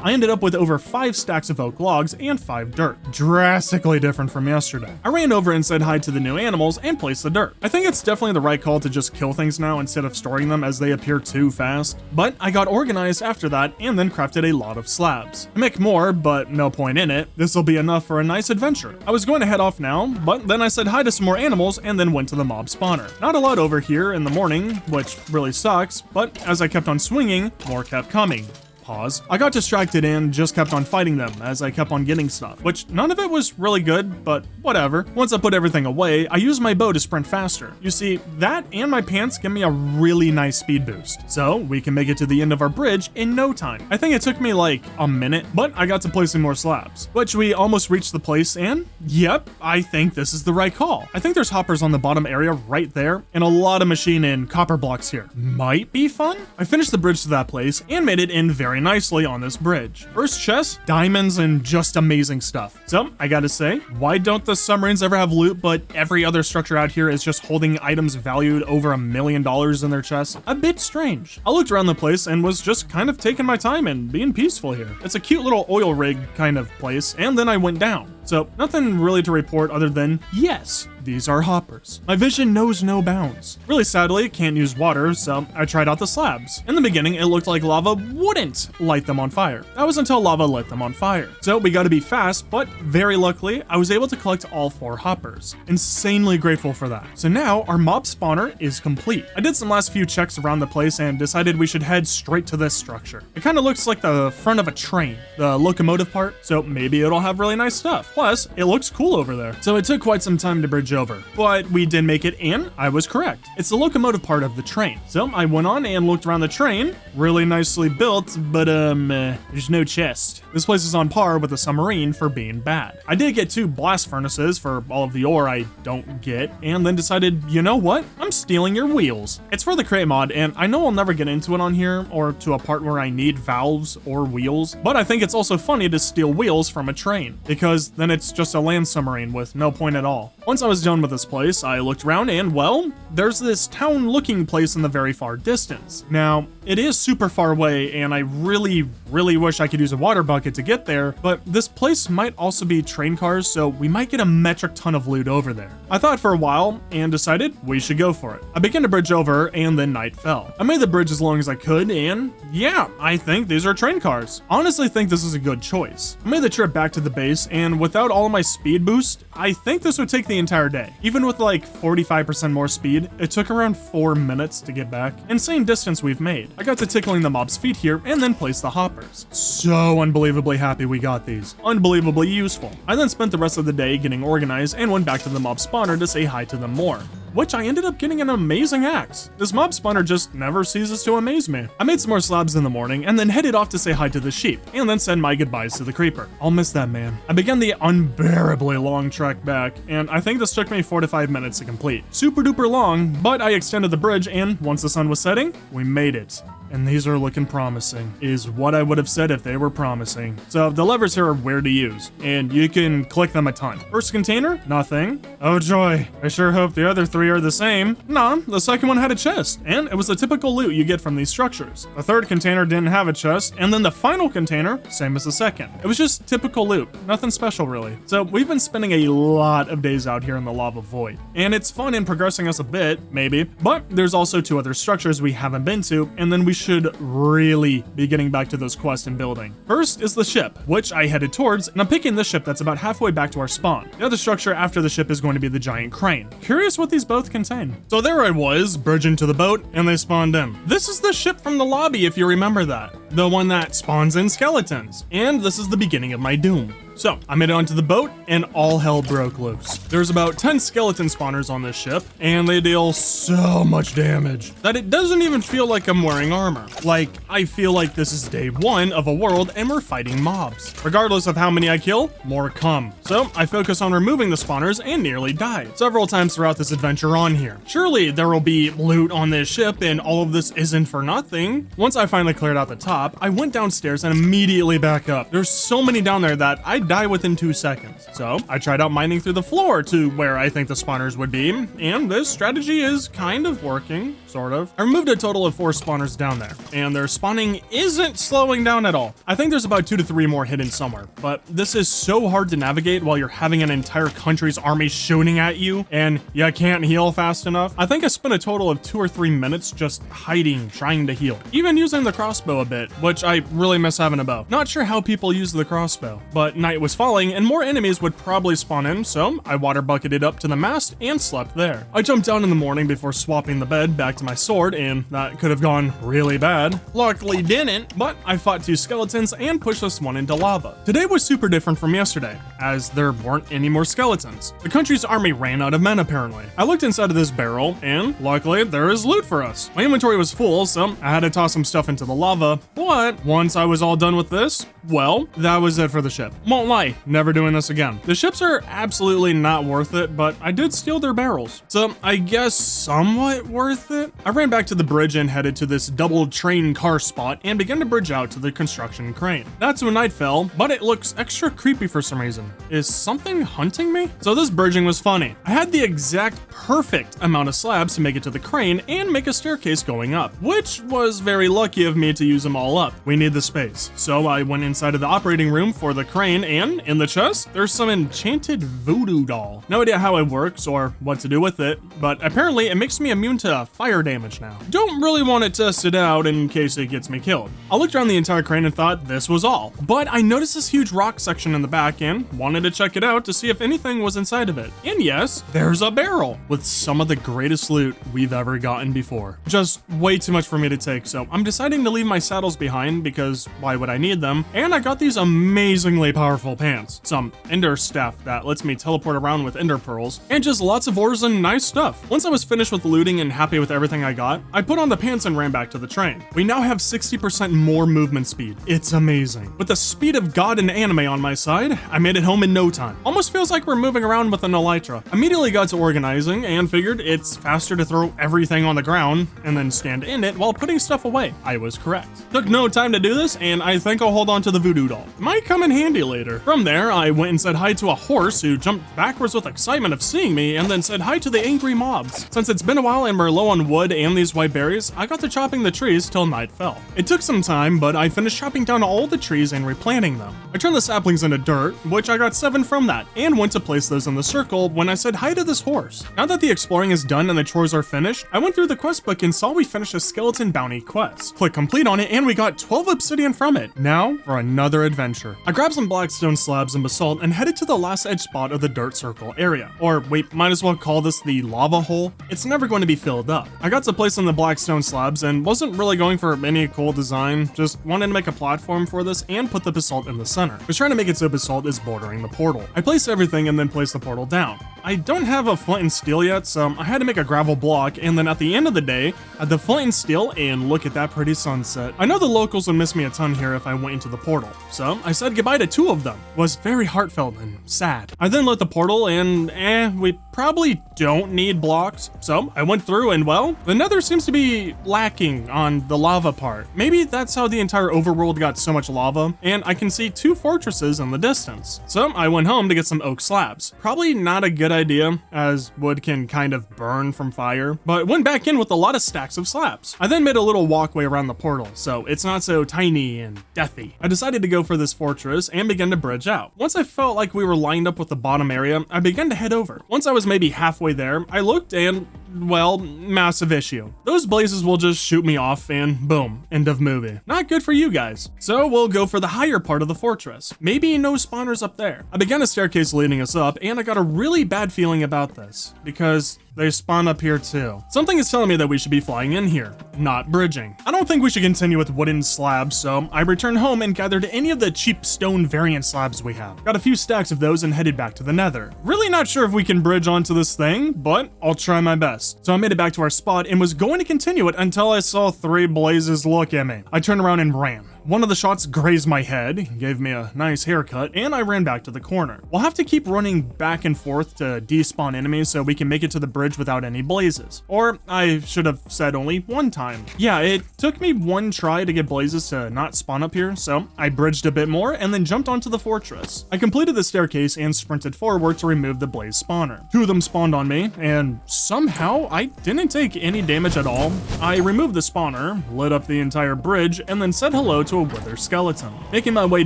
I ended up with over 5 stacks of oak logs and 5 5 dirt. Drastically different from yesterday. I ran over and said hi to the new animals and placed the dirt. I think it's definitely the right call to just kill things now instead of storing them as they appear too fast. But I got organized after that and then crafted a lot of slabs. I make more, but no point in it. This will be enough for a nice adventure. I was going to head off now, but then I said hi to some more animals and then went to the mob spawner. Not a lot over here in the morning, which really sucks, but as I kept on swinging, more kept coming. Pause. I got distracted and just kept on fighting them as I kept on getting stuff, which none of it was really good, but whatever. Once I put everything away, I used my bow to sprint faster. You see, that and my pants give me a really nice speed boost, so we can make it to the end of our bridge in no time. I think it took me like a minute, but I got to placing more slabs, which we almost reached the place, and yep, I think this is the right call. I think there's hoppers on the bottom area right there, and a lot of machine and copper blocks here. Might be fun? I finished the bridge to that place and made it in very nicely on this bridge. First chest, diamonds, and just amazing stuff. So I gotta say, why don't the submarines ever have loot, but every other structure out here is just holding items valued over $1 million in their chests? A bit strange. I looked around the place and was just kind of taking my time and being peaceful here. It's a cute little oil rig kind of place, and then I went down. So nothing really to report other than, yes, these are hoppers. My vision knows no bounds. Really sadly, can't use water, so I tried out the slabs. In the beginning, it looked like lava wouldn't light them on fire. That was until lava lit them on fire. So we gotta be fast, but very luckily, I was able to collect all 4 hoppers. Insanely grateful for that. So now our mob spawner is complete. I did some last few checks around the place and decided we should head straight to this structure. It kind of looks like the front of a train, the locomotive part, so maybe it'll have really nice stuff. Plus, it looks cool over there. So it took quite some time to bridge over, but we did make it and I was correct. It's the locomotive part of the train. So I went on and looked around the train, really nicely built, but there's no chest. This place is on par with the submarine for being bad. I did get 2 blast furnaces for all of the ore I don't get, and then decided, you know what? I'm stealing your wheels. It's for the crate mod, and I know I'll never get into it on here or to a part where I need valves or wheels, but I think it's also funny to steal wheels from a train, because then it's just a land submarine with no point at all. Once I was done with this place, I looked around and, well, there's this town-looking place in the very far distance. Now, it is super far away, and I really wish I could use a water bucket to get there, but this place might also be train cars, so we might get a metric ton of loot over there. I thought for a while and decided we should go for it. I began to bridge over, and then night fell. I made the bridge as long as I could, and yeah, I think these are train cars. Honestly, think this is a good choice. I made the trip back to the base, and without all of my speed boost, I think this would take the entire day. Even with like 45% more speed, it took around 4 minutes to get back. Insane distance we've made. I got to tickling the mob's feet here and then placed the hoppers. So unbelievably happy we got these. Unbelievably useful. I then spent the rest of the day getting organized and went back to the mob spawner to say hi to them more, which I ended up getting an amazing axe. This mob spawner just never ceases to amaze me. I made some more slabs in the morning and then headed off to say hi to the sheep and then send my goodbyes to the creeper. I'll miss that man. I began the unbearably long trek back, and I think this took me 4 to 5 minutes to complete. Super duper long, but I extended the bridge, and once the sun was setting, we made it. And these are looking promising, is what I would have said if they were promising. So the levers here are weird to use, and you can click them a ton. First container, nothing. Oh joy, I sure hope the other 3 are the same. Nah, the second one had a chest, and it was the typical loot you get from these structures. The third container didn't have a chest, and then the final container, same as the second. It was just typical loot, nothing special really. So we've been spending a lot of days out here in the lava void, and it's fun in progressing us a bit, maybe, but there's also 2 other structures we haven't been to, and then we should really be getting back to those quests and building. First is the ship, which I headed towards, and I'm picking this ship that's about halfway back to our spawn. The other structure after the ship is going to be the giant crane. Curious what these both contain. So there I was, bridging to the boat, and they spawned in. This is the ship from the lobby, if you remember that. The one that spawns in skeletons. And this is the beginning of my doom. So I made it onto the boat and all hell broke loose. There's about 10 skeleton spawners on this ship, and they deal so much damage that it doesn't even feel like I'm wearing armor. Like, I feel like this is day 1 of a world and we're fighting mobs. Regardless of how many I kill, more come. So I focus on removing the spawners and nearly died several times throughout this adventure on here. Surely there will be loot on this ship and all of this isn't for nothing. Once I finally cleared out the top, I went downstairs and immediately back up. There's so many down there that I die within 2 seconds. So I tried out mining through the floor to where I think the spawners would be, and this strategy is kind of working. sort of. I removed a total of 4 spawners down there, and their spawning isn't slowing down at all. I think there's about 2 to 3 more hidden somewhere, but this is so hard to navigate while you're having an entire country's army shooting at you, and you can't heal fast enough. I think I spent a total of 2 or 3 minutes just hiding, trying to heal. Even using the crossbow a bit, which I really miss having a bow. Not sure how people use the crossbow, but night was falling and more enemies would probably spawn in, so I water bucketed up to the mast and slept there. I jumped down in the morning before swapping the bed back to my sword, and that could have gone really bad. Luckily didn't, but I fought 2 skeletons and pushed this one into lava. Today was super different from yesterday, as there weren't any more skeletons. The country's army ran out of men apparently. I looked inside of this barrel, and luckily there is loot for us. My inventory was full, so I had to toss some stuff into the lava, but once I was all done with this, well, that was it for the ship. Won't lie, never doing this again. The ships are absolutely not worth it, but I did steal their barrels, so I guess somewhat worth it. I ran back to the bridge and headed to this double train car spot and began to bridge out to the construction crane. That's when night fell, but it looks extra creepy for some reason. Is something hunting me? So this bridging was funny. I had the exact perfect amount of slabs to make it to the crane and make a staircase going up, which was very lucky of me to use them all up. We need the space. So I went inside of the operating room for the crane, and in the chest, there's some enchanted voodoo doll. No idea how it works or what to do with it, but apparently it makes me immune to fire damage now. Don't really want to test it out in case it gets me killed. I looked around the entire crane and thought this was all, but I noticed this huge rock section in the back and wanted to check it out to see if anything was inside of it. And yes, there's a barrel with some of the greatest loot we've ever gotten before. Just way too much for me to take, so I'm deciding to leave my saddles behind because why would I need them? And I got these amazingly powerful pants, some ender staff that lets me teleport around with ender pearls, and just lots of ores and nice stuff. Once I was finished with looting and happy with everything I got, I put on the pants and ran back to the train. We now have 60% more movement speed. It's amazing. With the speed of God and anime on my side, I made it home in no time. Almost feels like we're moving around with an elytra. Immediately got to organizing and figured it's faster to throw everything on the ground and then stand in it while putting stuff away. I was correct. Took no time to do this, and I think I'll hold on to the voodoo doll. Might come in handy later. From there, I went and said hi to a horse who jumped backwards with excitement of seeing me and then said hi to the angry mobs. Since it's been a while and we're low on wood and these white berries, I got to chopping the trees till night fell. It took some time, but I finished chopping down all the trees and replanting them. I turned the saplings into dirt, which I got 7 from that, and went to place those in the circle when I said hi to this horse. Now that the exploring is done and the chores are finished, I went through the quest book and saw we finished a skeleton bounty quest. Click complete on it and we got 12 obsidian from it. Now for another adventure. I grabbed some blackstone slabs and basalt and headed to the last edge spot of the dirt circle area. Or wait, might as well call this the lava hole. It's never going to be filled up. I got to place on the blackstone slabs and wasn't really going for any cool design, just wanted to make a platform for this and put the basalt in the center. I was trying to make it so basalt is bordering the portal. I placed everything and then placed the portal down. I don't have a flint and steel yet, so I had to make a gravel block, and then at the end of the day, I had the flint and steel, and look at that pretty sunset. I know the locals would miss me a ton here if I went into the portal, so I said goodbye to 2 of them. It was very heartfelt and sad. I then lit the portal, and we probably don't need blocks, so I went through, and well, the nether seems to be lacking on the lava part. Maybe that's how the entire overworld got so much lava, and I can see 2 fortresses in the distance. So I went home to get some oak slabs. Probably not a good idea, as wood can kind of burn from fire, but went back in with a lot of stacks of slabs. I then made a little walkway around the portal, so it's not so tiny and deathy. I decided to go for this fortress and began to bridge out. Once I felt like we were lined up with the bottom area, I began to head over. Once I was maybe halfway there, I looked and, well, massive issue. Those blazes will just shoot me off and boom, end of movie. Not good for you guys. So we'll go for the higher part of the fortress. Maybe no spawners up there. I began a staircase leading us up, and I got a really bad feeling about this because they spawn up here too. Something is telling me that we should be flying in here, not bridging. I don't think we should continue with wooden slabs, so I returned home and gathered any of the cheap stone variant slabs we have. Got a few stacks of those and headed back to the nether. Really not sure if we can bridge onto this thing, but I'll try my best. So I made it back to our spot and was going to continue it until I saw 3 blazes look at me. I turned around and ran. One of the shots grazed my head, gave me a nice haircut, and I ran back to the corner. We'll have to keep running back and forth to despawn enemies so we can make it to the bridge bridge without any blazes. Or I should have said only one time. Yeah, it took me one try to get blazes to not spawn up here, so I bridged a bit more and then jumped onto the fortress. I completed the staircase and sprinted forward to remove the blaze spawner. Two of them spawned on me, and somehow I didn't take any damage at all. I removed the spawner, lit up the entire bridge, and then said hello to a wither skeleton. Making my way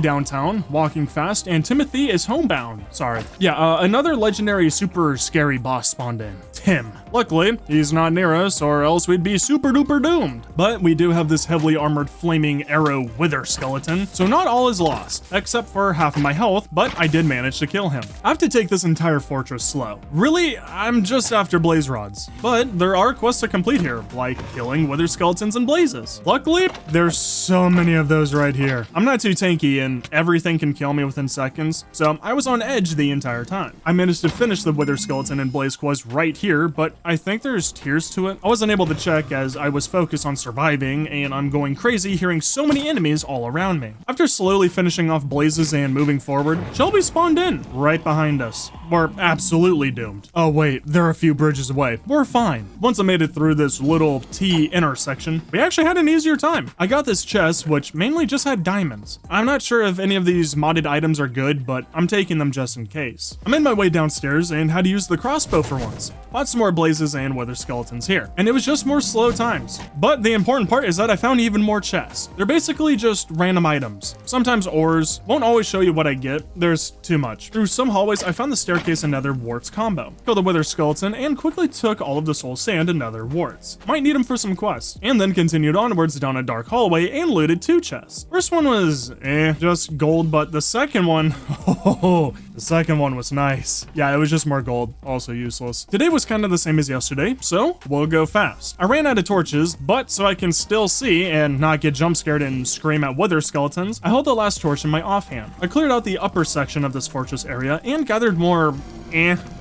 downtown, walking fast, and Timothy is homebound. Sorry. Yeah, another legendary super scary boss spawned in. Tim. Luckily, he's not near us, or else we'd be super duper doomed. But we do have this heavily armored flaming arrow wither skeleton, so not all is lost, except for half of my health, but I did manage to kill him. I have to take this entire fortress slow. Really, I'm just after blaze rods, but there are quests to complete here, like killing wither skeletons and blazes. Luckily, there's so many of those right here. I'm not too tanky and everything can kill me within seconds, so I was on edge the entire time. I managed to finish the wither skeleton and blaze quest right here, but I think there's tiers to it. I wasn't able to check as I was focused on surviving, and I'm going crazy hearing so many enemies all around me. After slowly finishing off blazes and moving forward, Shelby spawned in right behind us. We're absolutely doomed. Oh wait, they're a few bridges away. We're fine. Once I made it through this little T intersection, we actually had an easier time. I got this chest, which mainly just had diamonds. I'm not sure if any of these modded items are good, but I'm taking them just in case. I made my way downstairs and had to use the crossbow for once. Fought some more blazes and wither skeletons here, and it was just more slow times. But the important part is that I found even more chests. They're basically just random items. Sometimes ores, won't always show you what I get, there's too much. Through some hallways, I found the staircase and nether warts combo. Killed the wither skeleton and quickly took all of the soul sand and nether warts. Might need them for some quests. And then continued onwards down a dark hallway and looted 2 chests. First one was just gold, but the second one, the second one was nice. Yeah, it was just more gold, also useless. Today was kind of the same as yesterday, so we'll go fast. I ran out of torches, but so I can still see and not get jump scared and scream at wither skeletons, I held the last torch in my offhand. I cleared out the upper section of this fortress area and gathered more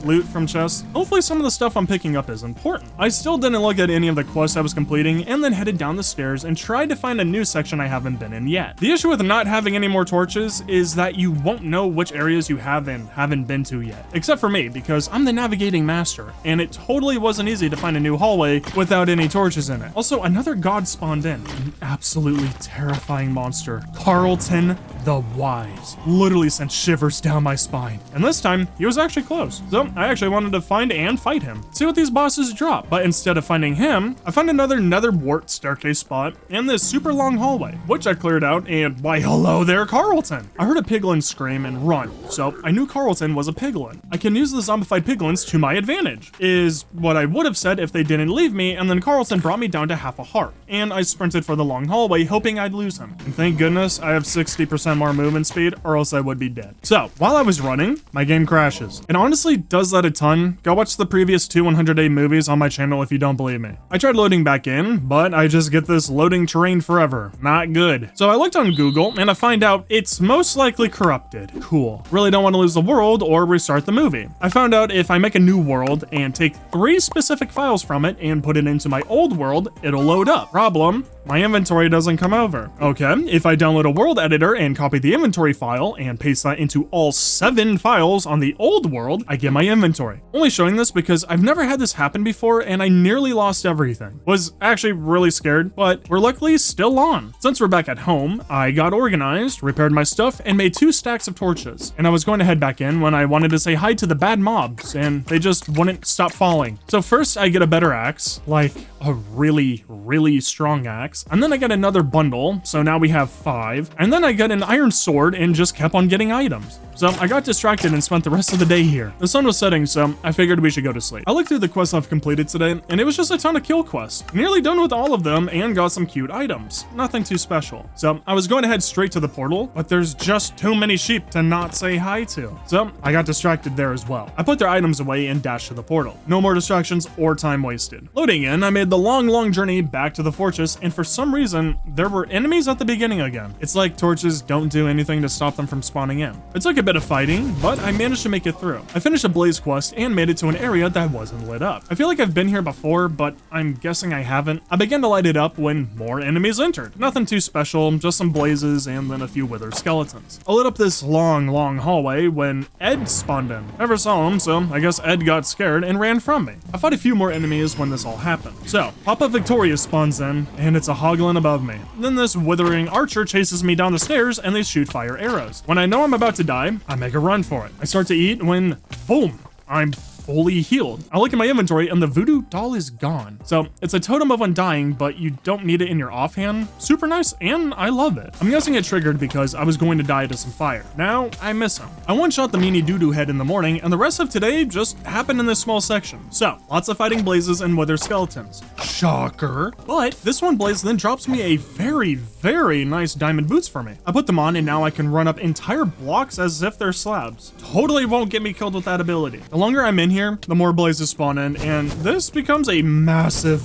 loot from chests. Hopefully some of the stuff I'm picking up is important. I still didn't look at any of the quests I was completing and then headed down the stairs and tried to find a new section I haven't been in yet. The issue with not having any more torches is that you won't know which areas you have and haven't been to yet. Except for me, because I'm the navigating master, and it totally wasn't easy to find a new hallway without any torches in it. Also, another god spawned in. An absolutely terrifying monster. Carlton the Wise. Literally sent shivers down my spine. And this time, he was actually close. So I actually wanted to find and fight him. See what these bosses drop. But instead of finding him, I found another nether wart staircase spot and this super long hallway, which I cleared out, and why hello there, Carlton. I heard a piglin scream and run, so I knew Carlton was a piglin. I can use the zombified piglins to my advantage, is what I would have said if they didn't leave me, and then Carlton brought me down to half a heart, and I sprinted for the long hallway hoping I'd lose him. And thank goodness I have 60% more movement speed, or else I would be dead. So while I was running, my game crashes. It honestly does that a ton. Go watch the previous 2 100-day movies on my channel if you don't believe me. I tried loading back in, but I just get this loading terrain forever. Not good. So I looked on Google and I find out it's most likely corrupted. Cool. Really don't want to lose the world or restart the movie. I found out if I make a new world and take 3 specific files from it and put it into my old world, it'll load up. Problem, my inventory doesn't come over. Okay, if I download a world editor and copy the inventory file and paste that into all 7 files on the old world, I get my inventory. Only showing this because I've never had this happen before and I nearly lost everything. Was actually really scared, but we're luckily still on. Since we're back at home, I got organized, repaired my stuff, and made 2 stacks of torches. And I was going to head back in when I wanted to say hi to the bad mobs, and they just wouldn't stop falling. So first I get a better axe, like a really, really strong axe, and then I get another bundle, so now we have 5, and then I got an iron sword and just kept on getting items. So I got distracted and spent the rest of the day here. The sun was setting, so I figured we should go to sleep. I looked through the quests I've completed today, and it was just a ton of kill quests. Nearly done with all of them and got some cute items. Nothing too special. So I was going to head straight to the portal, but there's just too many sheep to not say hi to. So I got distracted there as well. I put their items away and dashed to the portal. No more distractions or time wasted. Loading in, I made the long journey back to the fortress, and for some reason, there were enemies at the beginning again. It's like torches don't do anything to stop them from spawning in. It took a bit bit of fighting, but I managed to make it through. I finished a blaze quest and made it to an area that wasn't lit up. I feel like I've been here before, but I'm guessing I haven't. I began to light it up when more enemies entered. Nothing too special, just some blazes and then a few withered skeletons. I lit up this long hallway when Ed spawned in. Never saw him, so I guess Ed got scared and ran from me. I fought a few more enemies when this all happened. So, Papa Victorious spawns in, and it's a hoglin above me. Then this withering archer chases me down the stairs and they shoot fire arrows. When I know I'm about to die, I make a run for it. I start to eat when, boom, I'm fully healed. I look at my inventory and the voodoo doll is gone. So it's a totem of undying, but you don't need it in your offhand. Super nice, and I love it. I'm guessing it triggered because I was going to die to some fire. Now I miss him. I one-shot the meanie doo-doo head in the morning, and the rest of today just happened in this small section. So lots of fighting blazes and wither skeletons. Shocker. But this one blaze then drops me a very nice diamond boots for me. I put them on and now I can run up entire blocks as if they're slabs. Totally won't get me killed with that ability. The longer I'm in here, the more blazes spawn in, and this becomes a massive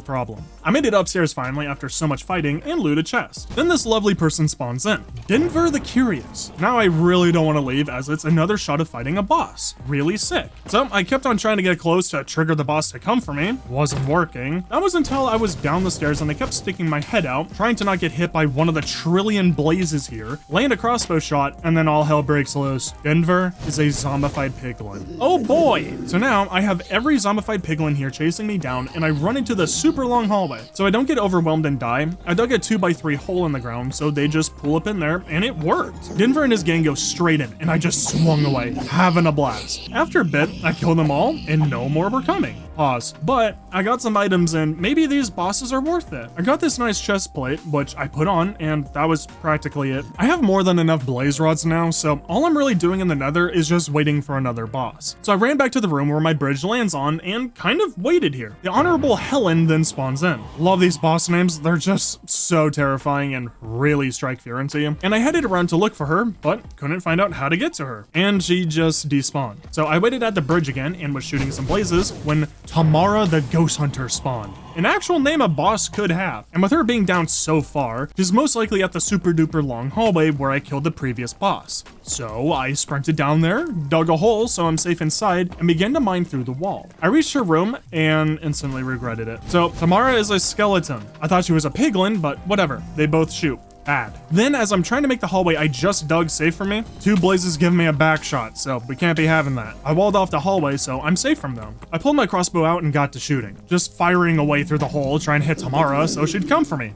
problem. I made it upstairs finally after so much fighting and loot a chest. Then this lovely person spawns in. Denver the Curious. Now I really don't want to leave as it's another shot of fighting a boss. Really sick. So I kept on trying to get close to trigger the boss to come for me. Wasn't working. That was until I was down the stairs and I kept sticking my head out, trying to not get hit by one of the trillion blazes here, land a crossbow shot, and then all hell breaks loose. Denver is a zombified piglin. Oh boy! So now I have every zombified piglin here chasing me down and I run into the super long hallway. So I don't get overwhelmed and die. I dug a 2x3 hole in the ground so they just pull up in there and it worked. Denver and his gang go straight in and I just swung away, having a blast. After a bit, I killed them all and no more were coming. Pause. But I got some items and maybe these bosses are worth it. I got this nice chest plate, which I put on, and that was practically it. I have more than enough blaze rods now, so all I'm really doing in the nether is just waiting for another boss. So I ran back to the room where my bridge lands on and kind of waited here. The Honorable Helen then spawns in. Love these boss names. They're just so terrifying and really strike fear into you. And I headed around to look for her, but couldn't find out how to get to her. And she just despawned. So I waited at the bridge again and was shooting some blazes when Tamara the Ghost Hunter spawned. An actual name a boss could have. And with her being down so far, she's most likely at the super duper long hallway where I killed the previous boss. So I sprinted down there, dug a hole so I'm safe inside, and began to mine through the wall. I reached her room and instantly regretted it. So Tamara is a skeleton. I thought she was a piglin, but whatever. They both shoot. Bad. Then as I'm trying to make the hallway I just dug safe for me, two blazes give me a back shot, so we can't be having that. I walled off the hallway so I'm safe from them. I pulled my crossbow out and got to shooting, just firing away through the hole trying to hit Tamara so she'd come for me.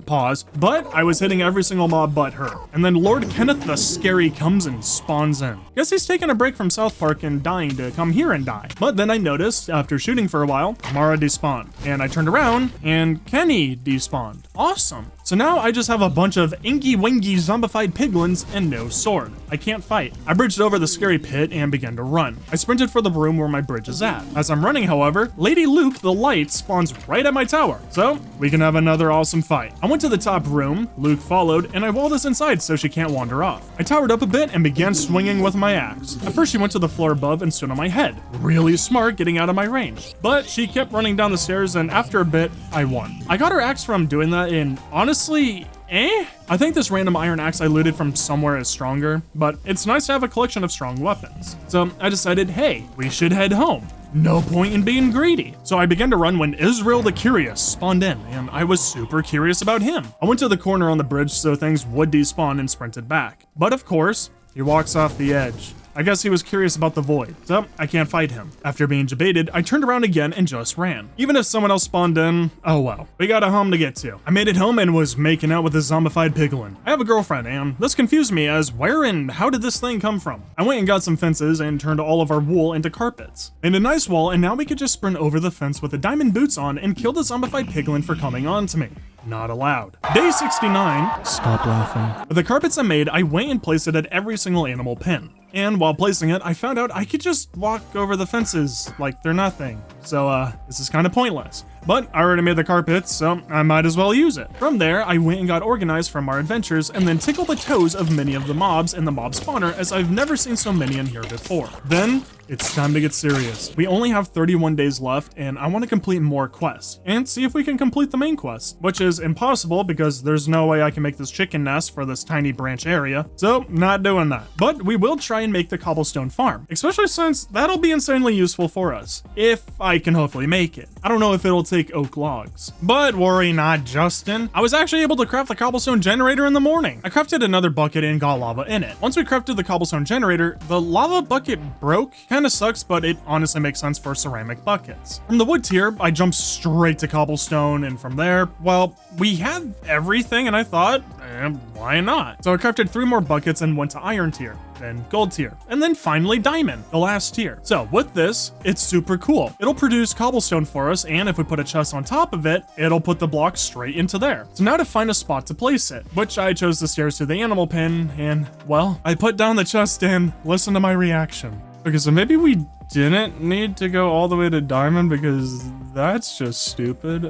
Pause. But I was hitting every single mob but her. And then Lord Kenneth the Scary comes and spawns in. Guess he's taking a break from South Park and dying to come here and die. But then I noticed after shooting for a while, Tamara despawned. And I turned around and Kenny despawned. Awesome. So now I just have a bunch of inky-winky zombified piglins and no sword. I can't fight. I bridged over the scary pit and began to run. I sprinted for the room where my bridge is at. As I'm running, however, Lady Luke the Light spawns right at my tower. So we can have another awesome fight. I went to the top room, Luke followed, and I walled us inside so she can't wander off. I towered up a bit and began swinging with my axe. At first she went to the floor above and stood on my head. Really smart getting out of my range. But she kept running down the stairs and after a bit, I won. I got her axe from doing that in, honestly, I think this random iron axe I looted from somewhere is stronger, but it's nice to have a collection of strong weapons. So I decided, hey, we should head home. No point in being greedy. So I began to run when Israel the Curious spawned in, and I was super curious about him. I went to the corner on the bridge so things would despawn and sprinted back. But of course, he walks off the edge. I guess he was curious about the void, so I can't fight him. After being debated, I turned around again and just ran. Even if someone else spawned in, oh well. We got a home to get to. I made it home and was making out with a zombified piglin. I have a girlfriend and this confused me as where and how did this thing come from? I went and got some fences and turned all of our wool into carpets. Made a nice wall and now we could just sprint over the fence with the diamond boots on and kill the zombified piglin for coming on to me. Not allowed. Day 69. Stop laughing. With the carpets I made, I went and placed it at every single animal pen. And while placing it, I found out I could just walk over the fences like they're nothing. So, this is kind of pointless. But I already made the carpets, so I might as well use it. From there, I went and got organized from our adventures and then tickled the toes of many of the mobs in the mob spawner as I've never seen so many in here before. Then, it's time to get serious. We only have 31 days left, and I want to complete more quests and see if we can complete the main quest, which is impossible because there's no way I can make this chicken nest for this tiny branch area, so not doing that. But we will try and make the cobblestone farm, especially since that'll be insanely useful for us, if I can hopefully make it. I don't know if it'll take oak logs. But worry not, Justin. I was actually able to craft the cobblestone generator in the morning. I crafted another bucket and got lava in it. Once we crafted the cobblestone generator, the lava bucket broke. Kinda sucks, but it honestly makes sense for ceramic buckets. From the wood tier, I jumped straight to cobblestone, and from there, well, we had everything, and I thought, why not? So I crafted 3 more buckets and went to iron tier, then gold tier, and then finally diamond, the last tier. So with this, it's super cool. It'll produce cobblestone for us, and if we put a chest on top of it, it'll put the block straight into there. So now to find a spot to place it, which I chose the stairs to the animal pen, and well, I put down the chest and listen to my reaction. Okay, so maybe we didn't need to go all the way to diamond because that's just stupid.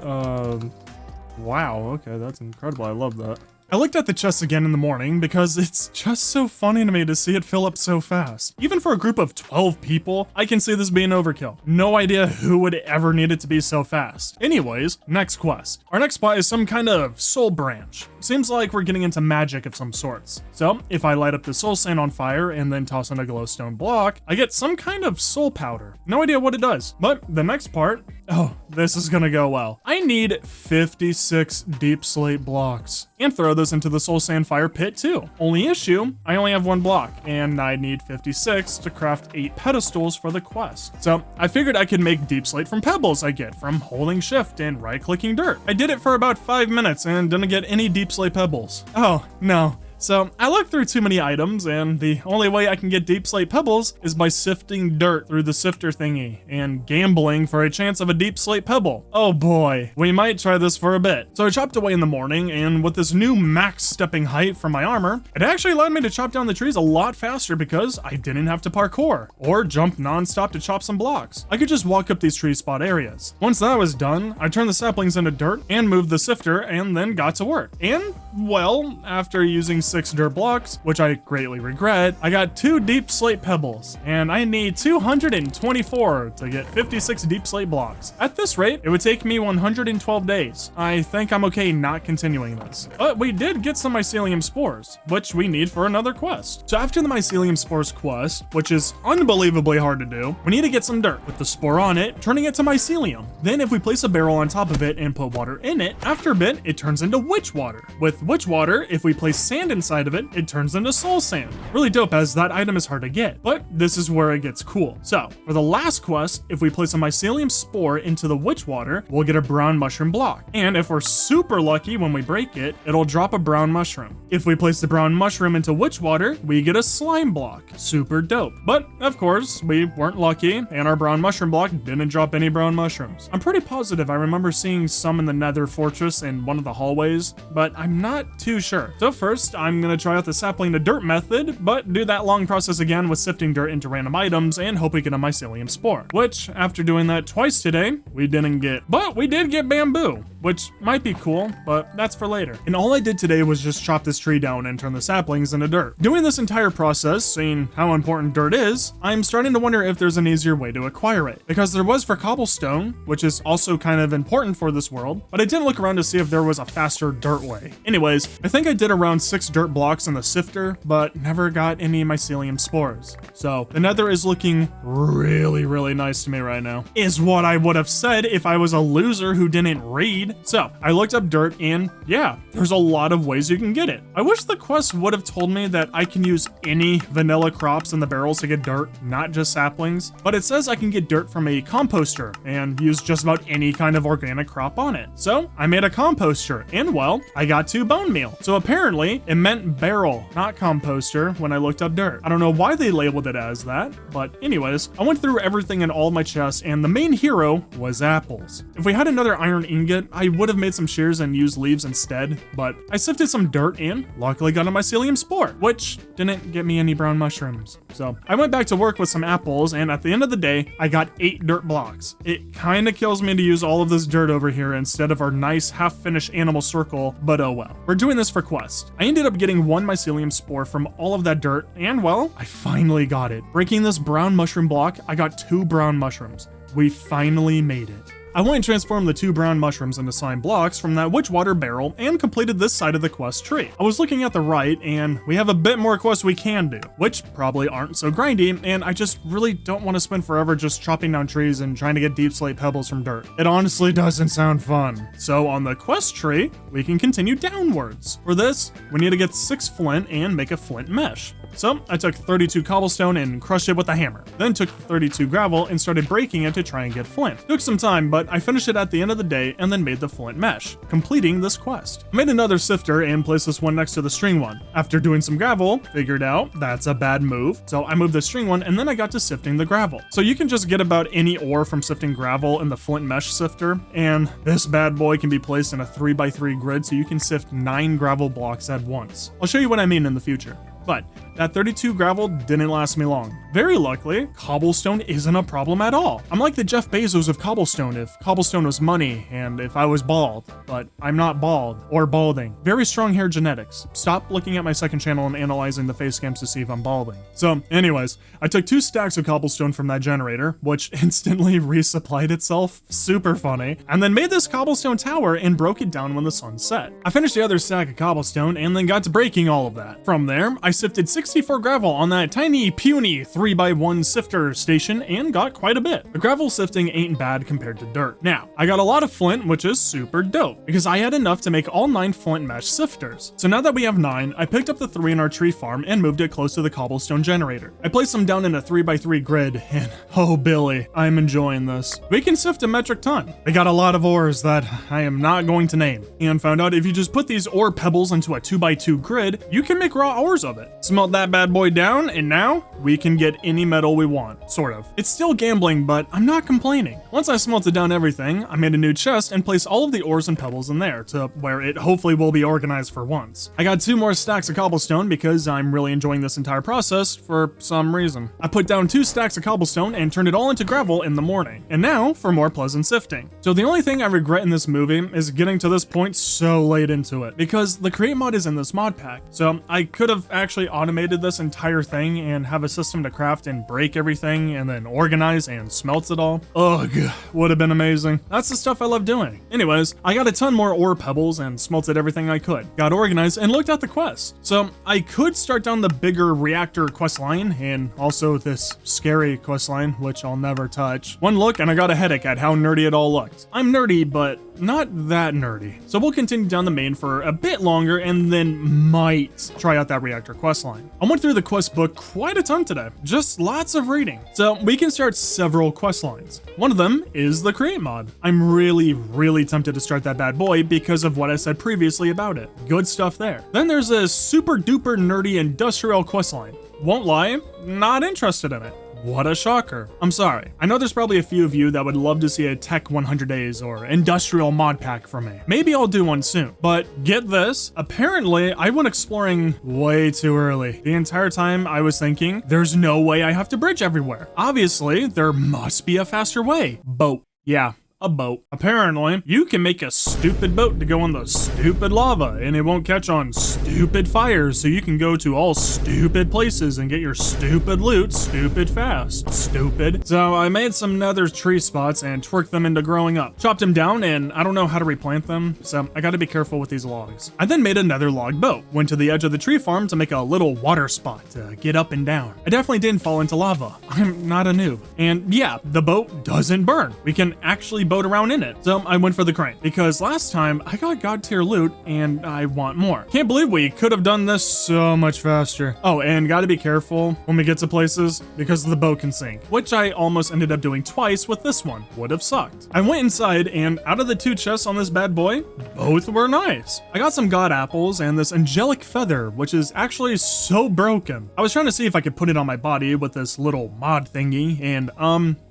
Wow, okay, that's incredible. I love that. I looked at the chest again in the morning because it's just so funny to me to see it fill up so fast. Even for a group of 12 people, I can see this being overkill. No idea who would ever need it to be so fast. Anyways, next quest. Our next spot is some kind of soul branch. Seems like we're getting into magic of some sorts. So if I light up the soul sand on fire and then toss in a glowstone block, I get some kind of soul powder. No idea what it does, but the next part, oh, this is gonna go well. I need 56 deep slate blocks and throw those into the soul sand fire pit too. Only issue, I only have 1 block and I need 56 to craft 8 pedestals for the quest. So I figured I could make deep slate from pebbles I get from holding shift and right clicking dirt. I did it for about 5 minutes and didn't get any deep slate pebbles. Oh no. So I looked through too many items, and the only way I can get deep slate pebbles is by sifting dirt through the sifter thingy and gambling for a chance of a deep slate pebble. Oh boy, we might try this for a bit. So I chopped away in the morning, and with this new max stepping height for my armor, it actually allowed me to chop down the trees a lot faster because I didn't have to parkour or jump non-stop to chop some blocks. I could just walk up these tree spot areas. Once that was done, I turned the saplings into dirt and moved the sifter and then got to work. And well, after using 6 dirt blocks, which I greatly regret, I got 2 deep slate pebbles, and I need 224 to get 56 deep slate blocks. At this rate, it would take me 112 days. I think I'm okay not continuing this. But we did get some mycelium spores, which we need for another quest. So after the mycelium spores quest, which is unbelievably hard to do, we need to get some dirt with the spore on it, turning it to mycelium. Then if we place a barrel on top of it and put water in it, after a bit, it turns into witch water. With witch water, if we place sand inside of it, it turns into soul sand. Really dope, as that item is hard to get, but this is where it gets cool. So for the last quest, if we place a mycelium spore into the witch water, we'll get a brown mushroom block. And if we're super lucky when we break it, it'll drop a brown mushroom. If we place the brown mushroom into witch water, we get a slime block. Super dope. But of course, we weren't lucky, and our brown mushroom block didn't drop any brown mushrooms. I'm pretty positive I remember seeing some in the nether fortress in one of the hallways, but I'm not too sure. So first, I'm gonna try out the sapling to dirt method, but do that long process again with sifting dirt into random items and hope we get a mycelium spore, which after doing that twice today, we didn't get. But we did get bamboo, which might be cool, but that's for later. And all I did today was just chop this tree down and turn the saplings into dirt. Doing this entire process, seeing how important dirt is, I'm starting to wonder if there's an easier way to acquire it, because there was for cobblestone, which is also kind of important for this world, but I didn't look around to see if there was a faster dirt way. Anyways, I think I did around 6 dirt blocks in the sifter, but never got any mycelium spores. So the nether is looking really nice to me right now, is what I would have said if I was a loser who didn't read. So I looked up dirt, and yeah, there's a lot of ways you can get it. I wish the quest would have told me that I can use any vanilla crops in the barrels to get dirt, not just saplings, but it says I can get dirt from a composter and use just about any kind of organic crop on it. So I made a composter, and well, I got 2 bone meal. So apparently it meant barrel, not composter, when I looked up dirt. I don't know why they labeled it as that, but anyways, I went through everything in all my chests, and the main hero was apples. If we had another iron ingot, I would have made some shears and used leaves instead, but I sifted some dirt and and luckily got a mycelium spore, which didn't get me any brown mushrooms. So I went back to work with some apples, and at the end of the day, I got 8 dirt blocks. It kind of kills me to use all of this dirt over here instead of our nice half-finished animal circle, but oh well. We're doing this for quest. I ended up getting 1 mycelium spore from all of that dirt, and well, I finally got it. Breaking this brown mushroom block, I got 2 brown mushrooms. We finally made it. I went and transformed the 2 brown mushrooms into slime blocks from that witch water barrel and completed this side of the quest tree. I was looking at the right, and we have a bit more quests we can do, which probably aren't so grindy, and I just really don't want to spend forever just chopping down trees and trying to get deep slate pebbles from dirt. It honestly doesn't sound fun. So on the quest tree, we can continue downwards. For this, we need to get 6 flint and make a flint mesh. So I took 32 cobblestone and crushed it with a hammer. Then took 32 gravel and started breaking it to try and get flint. Took some time, but I finished it at the end of the day and then made the flint mesh, completing this quest. I made another sifter and placed this one next to the string one. After doing some gravel, figured out that's a bad move. So I moved the string one and then I got to sifting the gravel. So you can just get about any ore from sifting gravel in the flint mesh sifter. And this bad boy can be placed in a 3x3 grid so you can sift 9 gravel blocks at once. I'll show you what I mean in the future. But that 32 gravel didn't last me long. Very luckily, cobblestone isn't a problem at all. I'm like the Jeff Bezos of cobblestone if cobblestone was money and if I was bald, but I'm not bald or balding. Very strong hair genetics. Stop looking at my second channel and analyzing the face cams to see if I'm balding. So anyways, I took 2 stacks of cobblestone from that generator, which instantly resupplied itself, super funny, and then made this cobblestone tower and broke it down when the sun set. I finished the other stack of cobblestone and then got to breaking all of that. From there, I sifted 64 gravel on that tiny, puny 3x1 sifter station and got quite a bit. The gravel sifting ain't bad compared to dirt. Now, I got a lot of flint, which is super dope, because I had enough to make all 9 flint mesh sifters. So now that we have 9, I picked up the 3 in our tree farm and moved it close to the cobblestone generator. I placed them down in a 3x3 grid, and oh Billy, I'm enjoying this. We can sift a metric ton. I got a lot of ores that I am not going to name, and found out if you just put these ore pebbles into a 2x2 grid, you can make raw ores of it. Smelt that bad boy down, and now we can get any metal we want, sort of. It's still gambling, but I'm not complaining. Once I smelted down everything, I made a new chest and placed all of the ores and pebbles in there to where it hopefully will be organized for once. I got 2 more stacks of cobblestone because I'm really enjoying this entire process for some reason. I put down 2 stacks of cobblestone and turned it all into gravel in the morning. And now for more pleasant sifting. So the only thing I regret in this movie is getting to this point so late into it, because the create mod is in this mod pack. So I could have actually automated this entire thing and have a system to craft and break everything and then organize and smelt it all. Ugh, would have been amazing. That's the stuff I love doing. Anyways, I got a ton more ore pebbles and smelted everything I could. Got organized and looked at the quest. So I could start down the bigger reactor quest line and also this scary quest line, which I'll never touch. One look and I got a headache at how nerdy it all looked. I'm nerdy, but not that nerdy. So we'll continue down the main for a bit longer and then might try out that reactor quest line. I went through the quest book quite a ton today, just lots of reading. So we can start several quest lines. One of them is the create mod. I'm really tempted to start that bad boy because of what I said previously about it. Good stuff there. Then there's a super duper nerdy industrial quest line. Won't lie, not interested in it. What a shocker. I'm sorry. I know there's probably a few of you that would love to see a Tech 100 Days or industrial mod pack from me. Maybe I'll do one soon. But get this, apparently I went exploring way too early. The entire time I was thinking, there's no way I have to bridge everywhere. Obviously, there must be a faster way. Boat. Yeah. A boat. Apparently, you can make a stupid boat to go on the stupid lava and it won't catch on stupid fires, so you can go to all stupid places and get your stupid loot stupid fast. Stupid. So I made some nether tree spots and twerked them into growing up. Chopped them down and I don't know how to replant them, so I gotta be careful with these logs. I then made another log boat. Went to the edge of the tree farm to make a little water spot to get up and down. I definitely didn't fall into lava. I'm not a noob. And yeah, the boat doesn't burn. We can actually boat around in it. So I went for the crane because last time I got god tier loot and I want more. Can't believe we could have done this so much faster. Oh, and gotta be careful when we get to places because the boat can sink, which I almost ended up doing twice with this one. Would have sucked. I went inside and out of the 2 chests on this bad boy, both were nice. I got some god apples and this angelic feather, which is actually so broken. I was trying to see if I could put it on my body with this little mod thingy and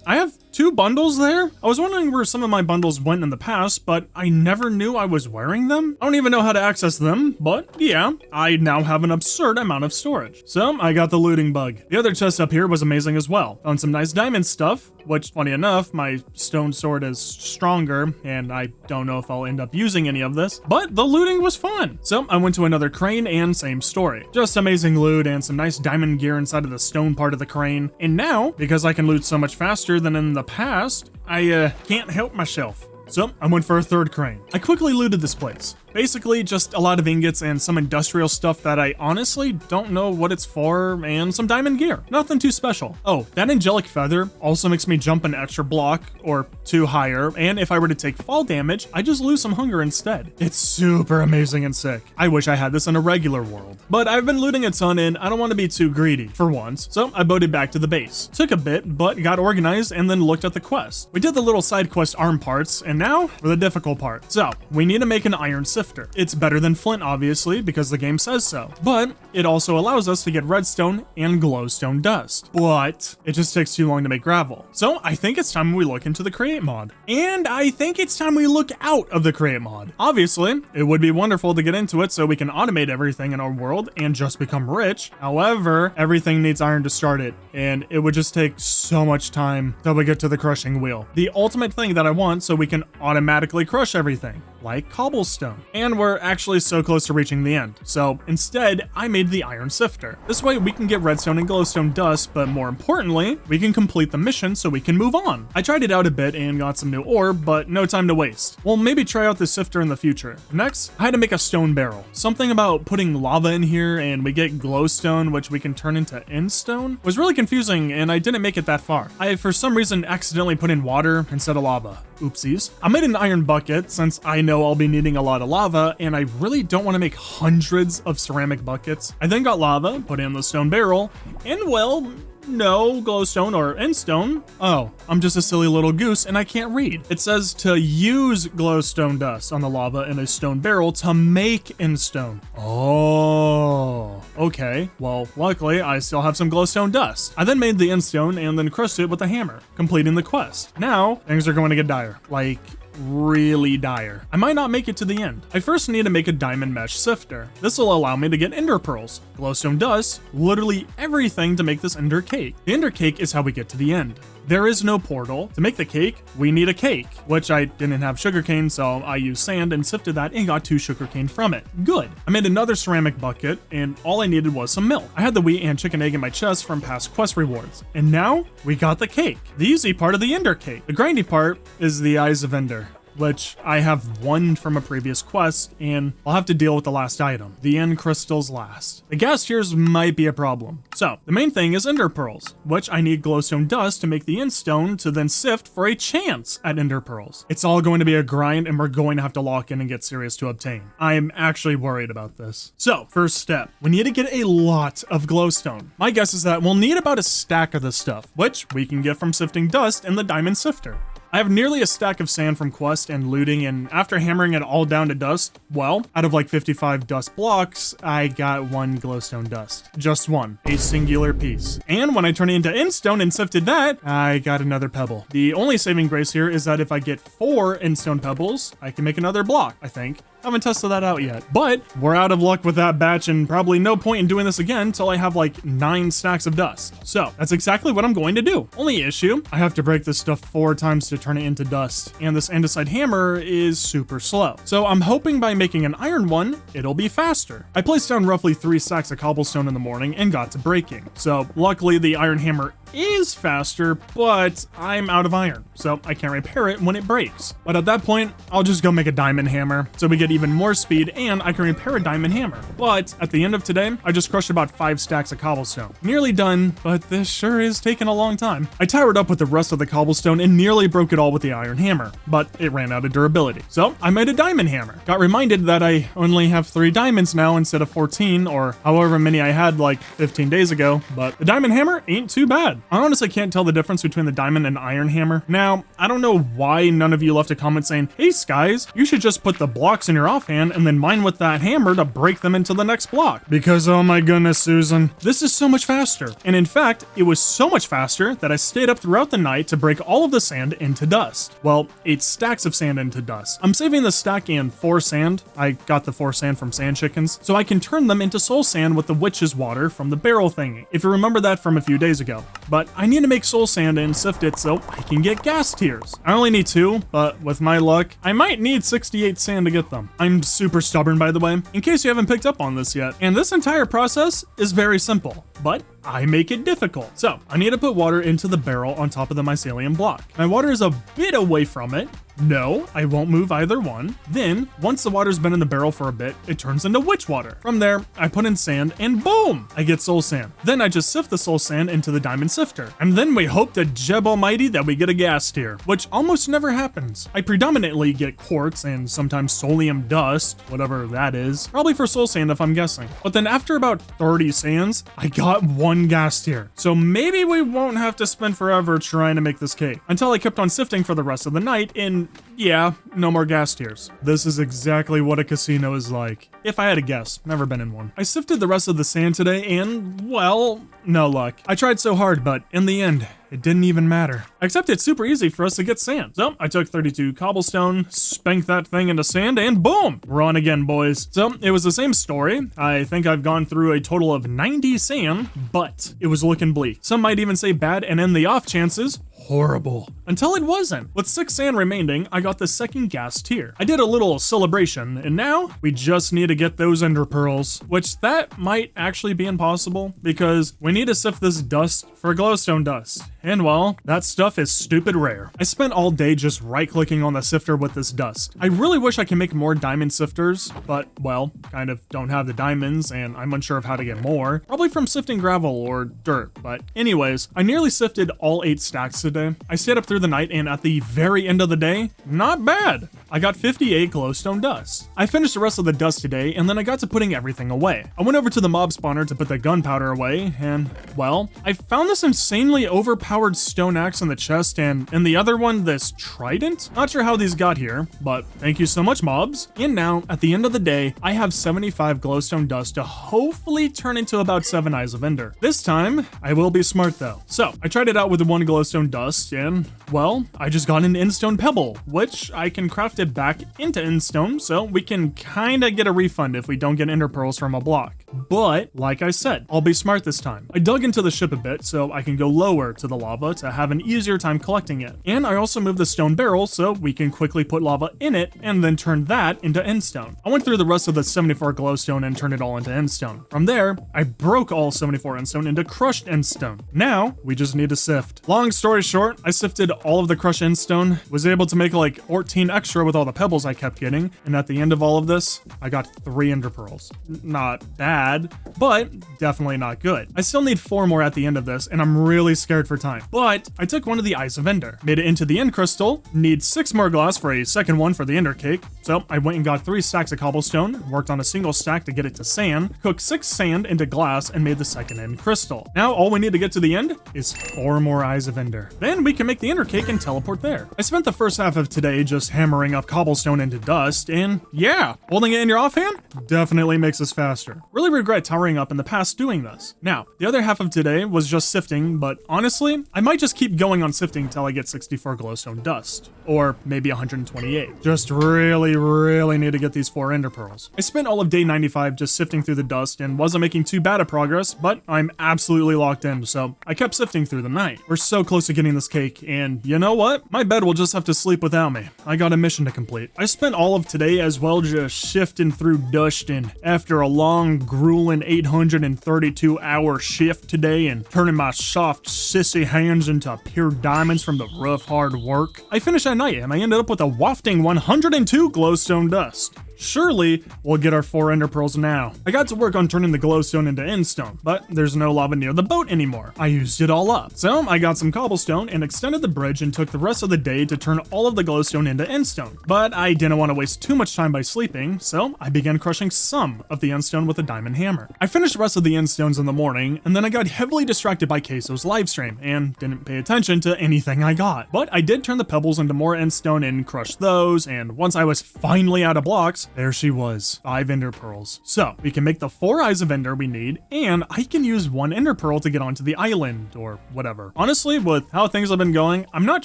I have 2 bundles there. I was wondering where some of my bundles went in the past, but I never knew I was wearing them. I don't even know how to access them, but yeah, I now have an absurd amount of storage. So I got the looting bug. The other chest up here was amazing as well. Found some nice diamond stuff, which funny enough, my stone sword is stronger, and I don't know if I'll end up using any of this, but the looting was fun. So I went to another crane and same story. Just amazing loot and some nice diamond gear inside of the stone part of the crane. And now, because I can loot so much faster than in the past, I can't help myself. So I went for a 3rd crane. I quickly looted this place. Basically, just a lot of ingots and some industrial stuff that I honestly don't know what it's for, and some diamond gear. Nothing too special. Oh, that angelic feather also makes me jump an extra block or 2 higher, and if I were to take fall damage, I just lose some hunger instead. It's super amazing and sick. I wish I had this in a regular world. But I've been looting a ton and I don't want to be too greedy, for once, so I boated back to the base. Took a bit, but got organized and then looked at the quest. We did the little side quest arm parts, and now for the difficult part. So, we need to make an iron sifter. It's better than flint, obviously, because the game says so, but it also allows us to get redstone and glowstone dust, but it just takes too long to make gravel. So I think it's time we look into the create mod, and I think it's time we look out of the create mod. Obviously, it would be wonderful to get into it so we can automate everything in our world and just become rich. However, everything needs iron to start it, and it would just take so much time till we get to the crushing wheel. The ultimate thing that I want so we can automatically crush everything, like cobblestone. And we're actually so close to reaching the end. So instead, I made the iron sifter. This way we can get redstone and glowstone dust, but more importantly, we can complete the mission so we can move on. I tried it out a bit and got some new ore, but no time to waste. We'll maybe try out the sifter in the future. Next, I had to make a stone barrel. Something about putting lava in here and we get glowstone, which we can turn into endstone, was really confusing and I didn't make it that far. I, for some reason, accidentally put in water instead of lava. Oopsies. I made an iron bucket since I know I'll be needing a lot of lava and I really don't want to make hundreds of ceramic buckets. I then got lava, put in the stone barrel, and well, no glowstone or endstone. Oh, I'm just a silly little goose and I can't read. It says to use glowstone dust on the lava in a stone barrel to make endstone. Oh, okay. Well, luckily I still have some glowstone dust. I then made the endstone and then crushed it with a hammer, completing the quest. Now, things are going to get dire. Like, really dire. I might not make it to the end. I first need to make a diamond mesh sifter. This will allow me to get ender pearls, glowstone dust, literally everything to make this ender cake. The ender cake is how we get to the end. There is no portal. To make the cake, we need a cake, which I didn't have sugarcane, so I used sand and sifted that and got 2 sugarcane from it. Good. I made another ceramic bucket, and all I needed was some milk. I had the wheat and chicken egg in my chest from past quest rewards, and now we got the cake. The easy part of the ender cake. The grindy part is the eyes of ender, which I have 1 from a previous quest, and I'll have to deal with the last item. The end crystals last. The gas tiers might be a problem. So, the main thing is ender pearls, which I need glowstone dust to make the end stone to then sift for a chance at ender pearls. It's all going to be a grind, and we're going to have to lock in and get serious to obtain. I'm actually worried about this. So, first step, we need to get a lot of glowstone. My guess is that we'll need about a stack of this stuff, which we can get from sifting dust in the diamond sifter. I have nearly a stack of sand from quest and looting, and after hammering it all down to dust, well, out of like 55 dust blocks, I got 1 glowstone dust. Just 1. A singular piece. And when I turned it into endstone and sifted that, I got another pebble. The only saving grace here is that if I get 4 endstone pebbles, I can make another block, I think. Haven't tested that out yet, but we're out of luck with that batch and probably no point in doing this again until I have like 9 stacks of dust. So that's exactly what I'm going to do. Only issue, I have to break this stuff 4 times to turn it into dust, and this andesite hammer is super slow. So I'm hoping by making an iron one, it'll be faster. I placed down roughly 3 stacks of cobblestone in the morning and got to breaking. So luckily the iron hammer is faster, but I'm out of iron, so I can't repair it when it breaks. But at that point, I'll just go make a diamond hammer, so we get even more speed and I can repair a diamond hammer. But at the end of today, I just crushed about 5 stacks of cobblestone. Nearly done, but this sure is taking a long time. I towered up with the rest of the cobblestone and nearly broke it all with the iron hammer, but it ran out of durability. So I made a diamond hammer. Got reminded that I only have 3 diamonds now instead of 14, or however many I had like 15 days ago, but the diamond hammer ain't too bad. sand. I honestly can't tell the difference between the diamond and iron hammer. Now, I don't know why none of you left a comment saying, hey Skies, you should just put the blocks in your offhand and then mine with that hammer to break them into the next block. Because oh my goodness, Susan, this is so much faster. And in fact, it was so much faster that I stayed up throughout the night to break all of the sand into dust. Well, 8 stacks of sand into dust. I'm saving the stack in 4 sand. I got the 4 sand from sand chickens, so I can turn them into soul sand with the witch's water from the barrel thingy, if you remember that from a few days ago. But I need to make soul sand and sift it so I can get gas tiers. I only need 2, but with my luck, I might need 68 sand to get them. I'm super stubborn, by the way, in case you haven't picked up on this yet. And this entire process is very simple, but I make it difficult. So I need to put water into the barrel on top of the mycelium block. My water is a bit away from it. No, I won't move either one. Then, once the water's been in the barrel for a bit, it turns into witch water. From there, I put in sand and boom, I get soul sand. Then I just sift the soul sand into the diamond sifter. And then we hope to Jeb Almighty that we get a gas tier, which almost never happens. I predominantly get quartz and sometimes soulium dust, whatever that is. Probably for soul sand if I'm guessing. But then after about 30 sands, I got 1 gas tier. So maybe we won't have to spend forever trying to make this cake. Until I kept on sifting for the rest of the night and yeah, no more gas tiers. This is exactly what a casino is like. If I had to guess, never been in one. I sifted the rest of the sand today and, well, no luck. I tried so hard, but in the end, it didn't even matter. Except it's super easy for us to get sand. So I took 32 cobblestone, spanked that thing into sand, and boom, we're on again, boys. So it was the same story. I think I've gone through a total of 90 sand, but it was looking bleak. Some might even say bad, and in the off chances, horrible. Until it wasn't. With 6 sand remaining, I got the second gas tier. I did a little celebration, and now we just need to get those ender pearls, which that might actually be impossible because we need to sift this dust for glowstone dust. And well, that stuff is stupid rare. I spent all day just right-clicking on the sifter with this dust. I really wish I could make more diamond sifters, but well, kind of don't have the diamonds and I'm unsure of how to get more. Probably from sifting gravel or dirt, but anyways, I nearly sifted all 8 stacks today. I stayed up through the night and at the very end of the day, not bad. I got 58 glowstone dust. I finished the rest of the dust today and then I got to putting everything away. I went over to the mob spawner to put the gunpowder away and well, I found this insanely overpowered stone axe in the chest and in the other one this trident. Not sure how these got here, but thank you so much mobs. And now at the end of the day, I have 75 glowstone dust to hopefully turn into about 7 eyes of ender. This time I will be smart though. So I tried it out with the 1 glowstone dust and well, I just got an endstone pebble, which I can craft it back into endstone so we can kind of get a refund if we don't get ender pearls from a block. But like I said, I'll be smart this time. I dug into the ship a bit so I can go lower to the lava to have an easier time collecting it. And I also moved the stone barrel so we can quickly put lava in it and then turn that into endstone. I went through the rest of the 74 glowstone and turned it all into endstone. From there, I broke all 74 endstone into crushed endstone. Now, we just need to sift. Long story short, I sifted all of the crushed endstone, was able to make like 14 extra with all the pebbles I kept getting, and at the end of all of this, I got 3 ender pearls. Not bad, but definitely not good. I still need 4 more at the end of this, and I'm really scared for time. But I took one of the eyes of ender, made it into the end crystal, need 6 more glass for a second one for the ender cake, so I went and got 3 stacks of cobblestone, worked on a single stack to get it to sand, cooked 6 sand into glass, and made the second end crystal. Now all we need to get to the end is 4 more eyes of ender. Then we can make the ender cake and teleport there. I spent the first half of today just hammering up cobblestone into dust, and yeah, holding it in your offhand definitely makes us faster. Really regret towering up in the past doing this. Now, the other half of today was just sifting, but honestly, I might just keep going on sifting till I get 64 glowstone dust, or maybe 128. Just really need to get these 4 ender pearls. I spent all of day 95 just sifting through the dust and wasn't making too bad of progress, but I'm absolutely locked in, so I kept sifting through the night. We're so close to getting this cake, and you know what? My bed will just have to sleep without me. I got a mission to complete. I spent all of today as well just shifting through dust, and after a long, grueling 832-hour shift today and turning my soft, sissy hands into pure diamonds from the rough, hard work, I finished at night and I ended up with a wafting 102 glowstone dust. Surely we'll get our 4 ender pearls now. I got to work on turning the glowstone into endstone, but there's no lava near the boat anymore. I used it all up. So I got some cobblestone and extended the bridge and took the rest of the day to turn all of the glowstone into endstone. But I didn't want to waste too much time by sleeping, so I began crushing some of the endstone with a diamond hammer. I finished the rest of the endstones in the morning, and then I got heavily distracted by Queso's livestream and didn't pay attention to anything I got. But I did turn the pebbles into more endstone and crush those, and once I was finally out of blocks, there she was, 5 ender pearls. So we can make the 4 eyes of ender we need, and I can use 1 ender pearl to get onto the island or whatever. Honestly, with how things have been going, I'm not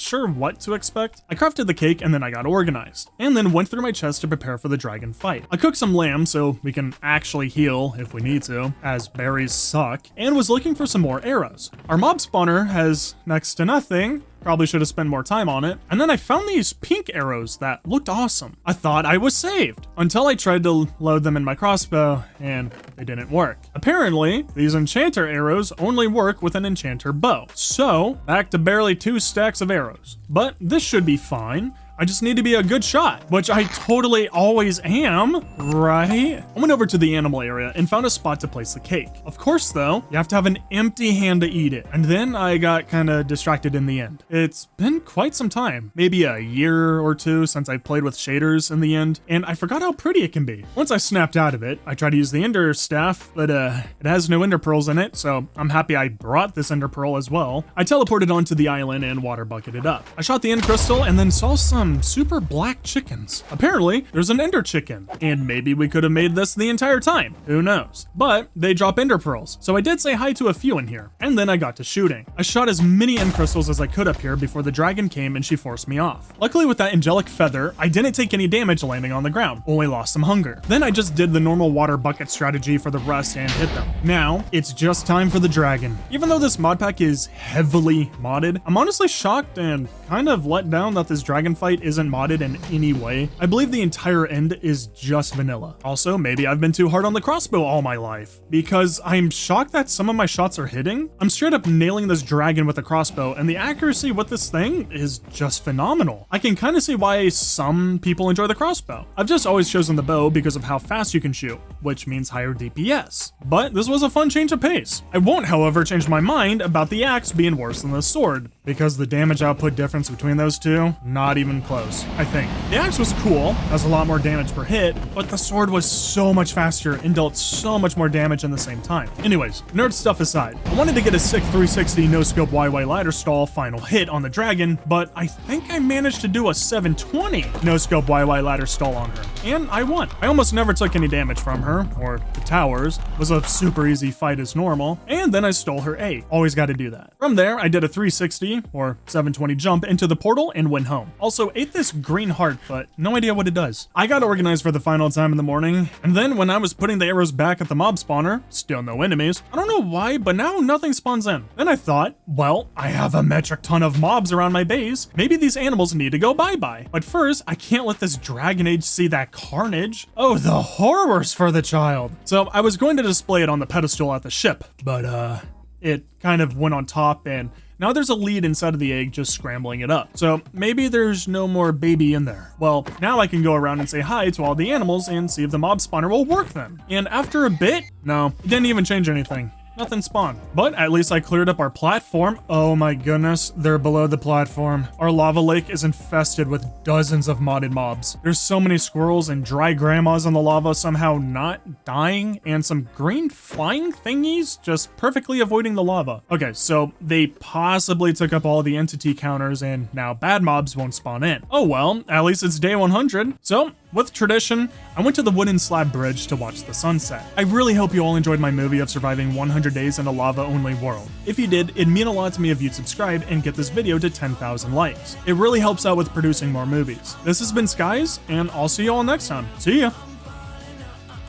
sure what to expect. I crafted the cake and then I got organized, and then went through my chest to prepare for the dragon fight. I cooked some lamb so we can actually heal if we need to, as berries suck, and was looking for some more arrows. Our mob spawner has next to nothing. Probably should have spent more time on it. And then I found these pink arrows that looked awesome. I thought I was saved until I tried to load them in my crossbow and they didn't work. Apparently, these enchanter arrows only work with an enchanter bow. So, back to barely 2 stacks of arrows. But this should be fine. I just need to be a good shot, which I totally always am, right? I went over to the animal area and found a spot to place the cake. Of course, though, you have to have an empty hand to eat it. And then I got kind of distracted in the end. It's been quite some time, maybe a year or 2 since I played with shaders in the end, and I forgot how pretty it can be. Once I snapped out of it, I tried to use the ender staff, but it has no ender pearls in it, so I'm happy I brought this ender pearl as well. I teleported onto the island and water bucketed up. I shot the end crystal and then saw some super black chickens. Apparently, there's an ender chicken, and maybe we could have made this the entire time. Who knows? But they drop ender pearls, so I did say hi to a few in here, and then I got to shooting. I shot as many end crystals as I could up here before the dragon came and she forced me off. Luckily with that angelic feather, I didn't take any damage landing on the ground, only lost some hunger. Then I just did the normal water bucket strategy for the rest and hit them. Now, it's just time for the dragon. Even though this mod pack is heavily modded, I'm honestly shocked and kind of let down that this dragon fight isn't modded in any way. I believe the entire end is just vanilla. Also, maybe I've been too hard on the crossbow all my life, because I'm shocked that some of my shots are hitting. I'm straight up nailing this dragon with a crossbow, and the accuracy with this thing is just phenomenal. I can kind of see why some people enjoy the crossbow. I've just always chosen the bow because of how fast you can shoot, which means higher DPS. But this was a fun change of pace. I won't, however, change my mind about the axe being worse than the sword, because the damage output difference between those two, not even close, I think. The axe was cool, has a lot more damage per hit, but the sword was so much faster and dealt so much more damage in the same time. Anyways, nerd stuff aside, I wanted to get a sick 360 no-scope YY ladder stall final hit on the dragon, but I think I managed to do a 720 no-scope YY ladder stall on her, and I won. I almost never took any damage from her, or the towers. It was a super easy fight as normal, and then I stole her A. Always got to do that. From there, I did a 360, or 720 jump into the portal and went home. Also ate this green heart, but no idea what it does. I got organized for the final time in the morning, and then when I was putting the arrows back at the mob spawner, still no enemies. I don't know why, but now nothing spawns in. Then I thought, well, I have a metric ton of mobs around my base. Maybe these animals need to go bye-bye. But first, I can't let this dragon age see that carnage. Oh, the horrors for the child. So I was going to display it on the pedestal at the ship, but it kind of went on top, and now there's a lead inside of the egg just scrambling it up. So maybe there's no more baby in there. Well, now I can go around and say hi to all the animals and see if the mob spawner will work them. And after a bit, no, it didn't even change anything. Nothing spawned. But at least I cleared up our platform. Oh my goodness, they're below the platform. Our lava lake is infested with dozens of modded mobs. There's so many squirrels and dry grandmas on the lava somehow not dying, and some green flying thingies just perfectly avoiding the lava. Okay, so they possibly took up all the entity counters and now bad mobs won't spawn in. Oh well, at least it's day 100. So with tradition, I went to the wooden slab bridge to watch the sunset. I really hope you all enjoyed my movie of surviving 100 days in a lava-only world. If you did, it'd mean a lot to me if you'd subscribe and get this video to 10,000 likes. It really helps out with producing more movies. This has been Skies, and I'll see you all next time. See ya!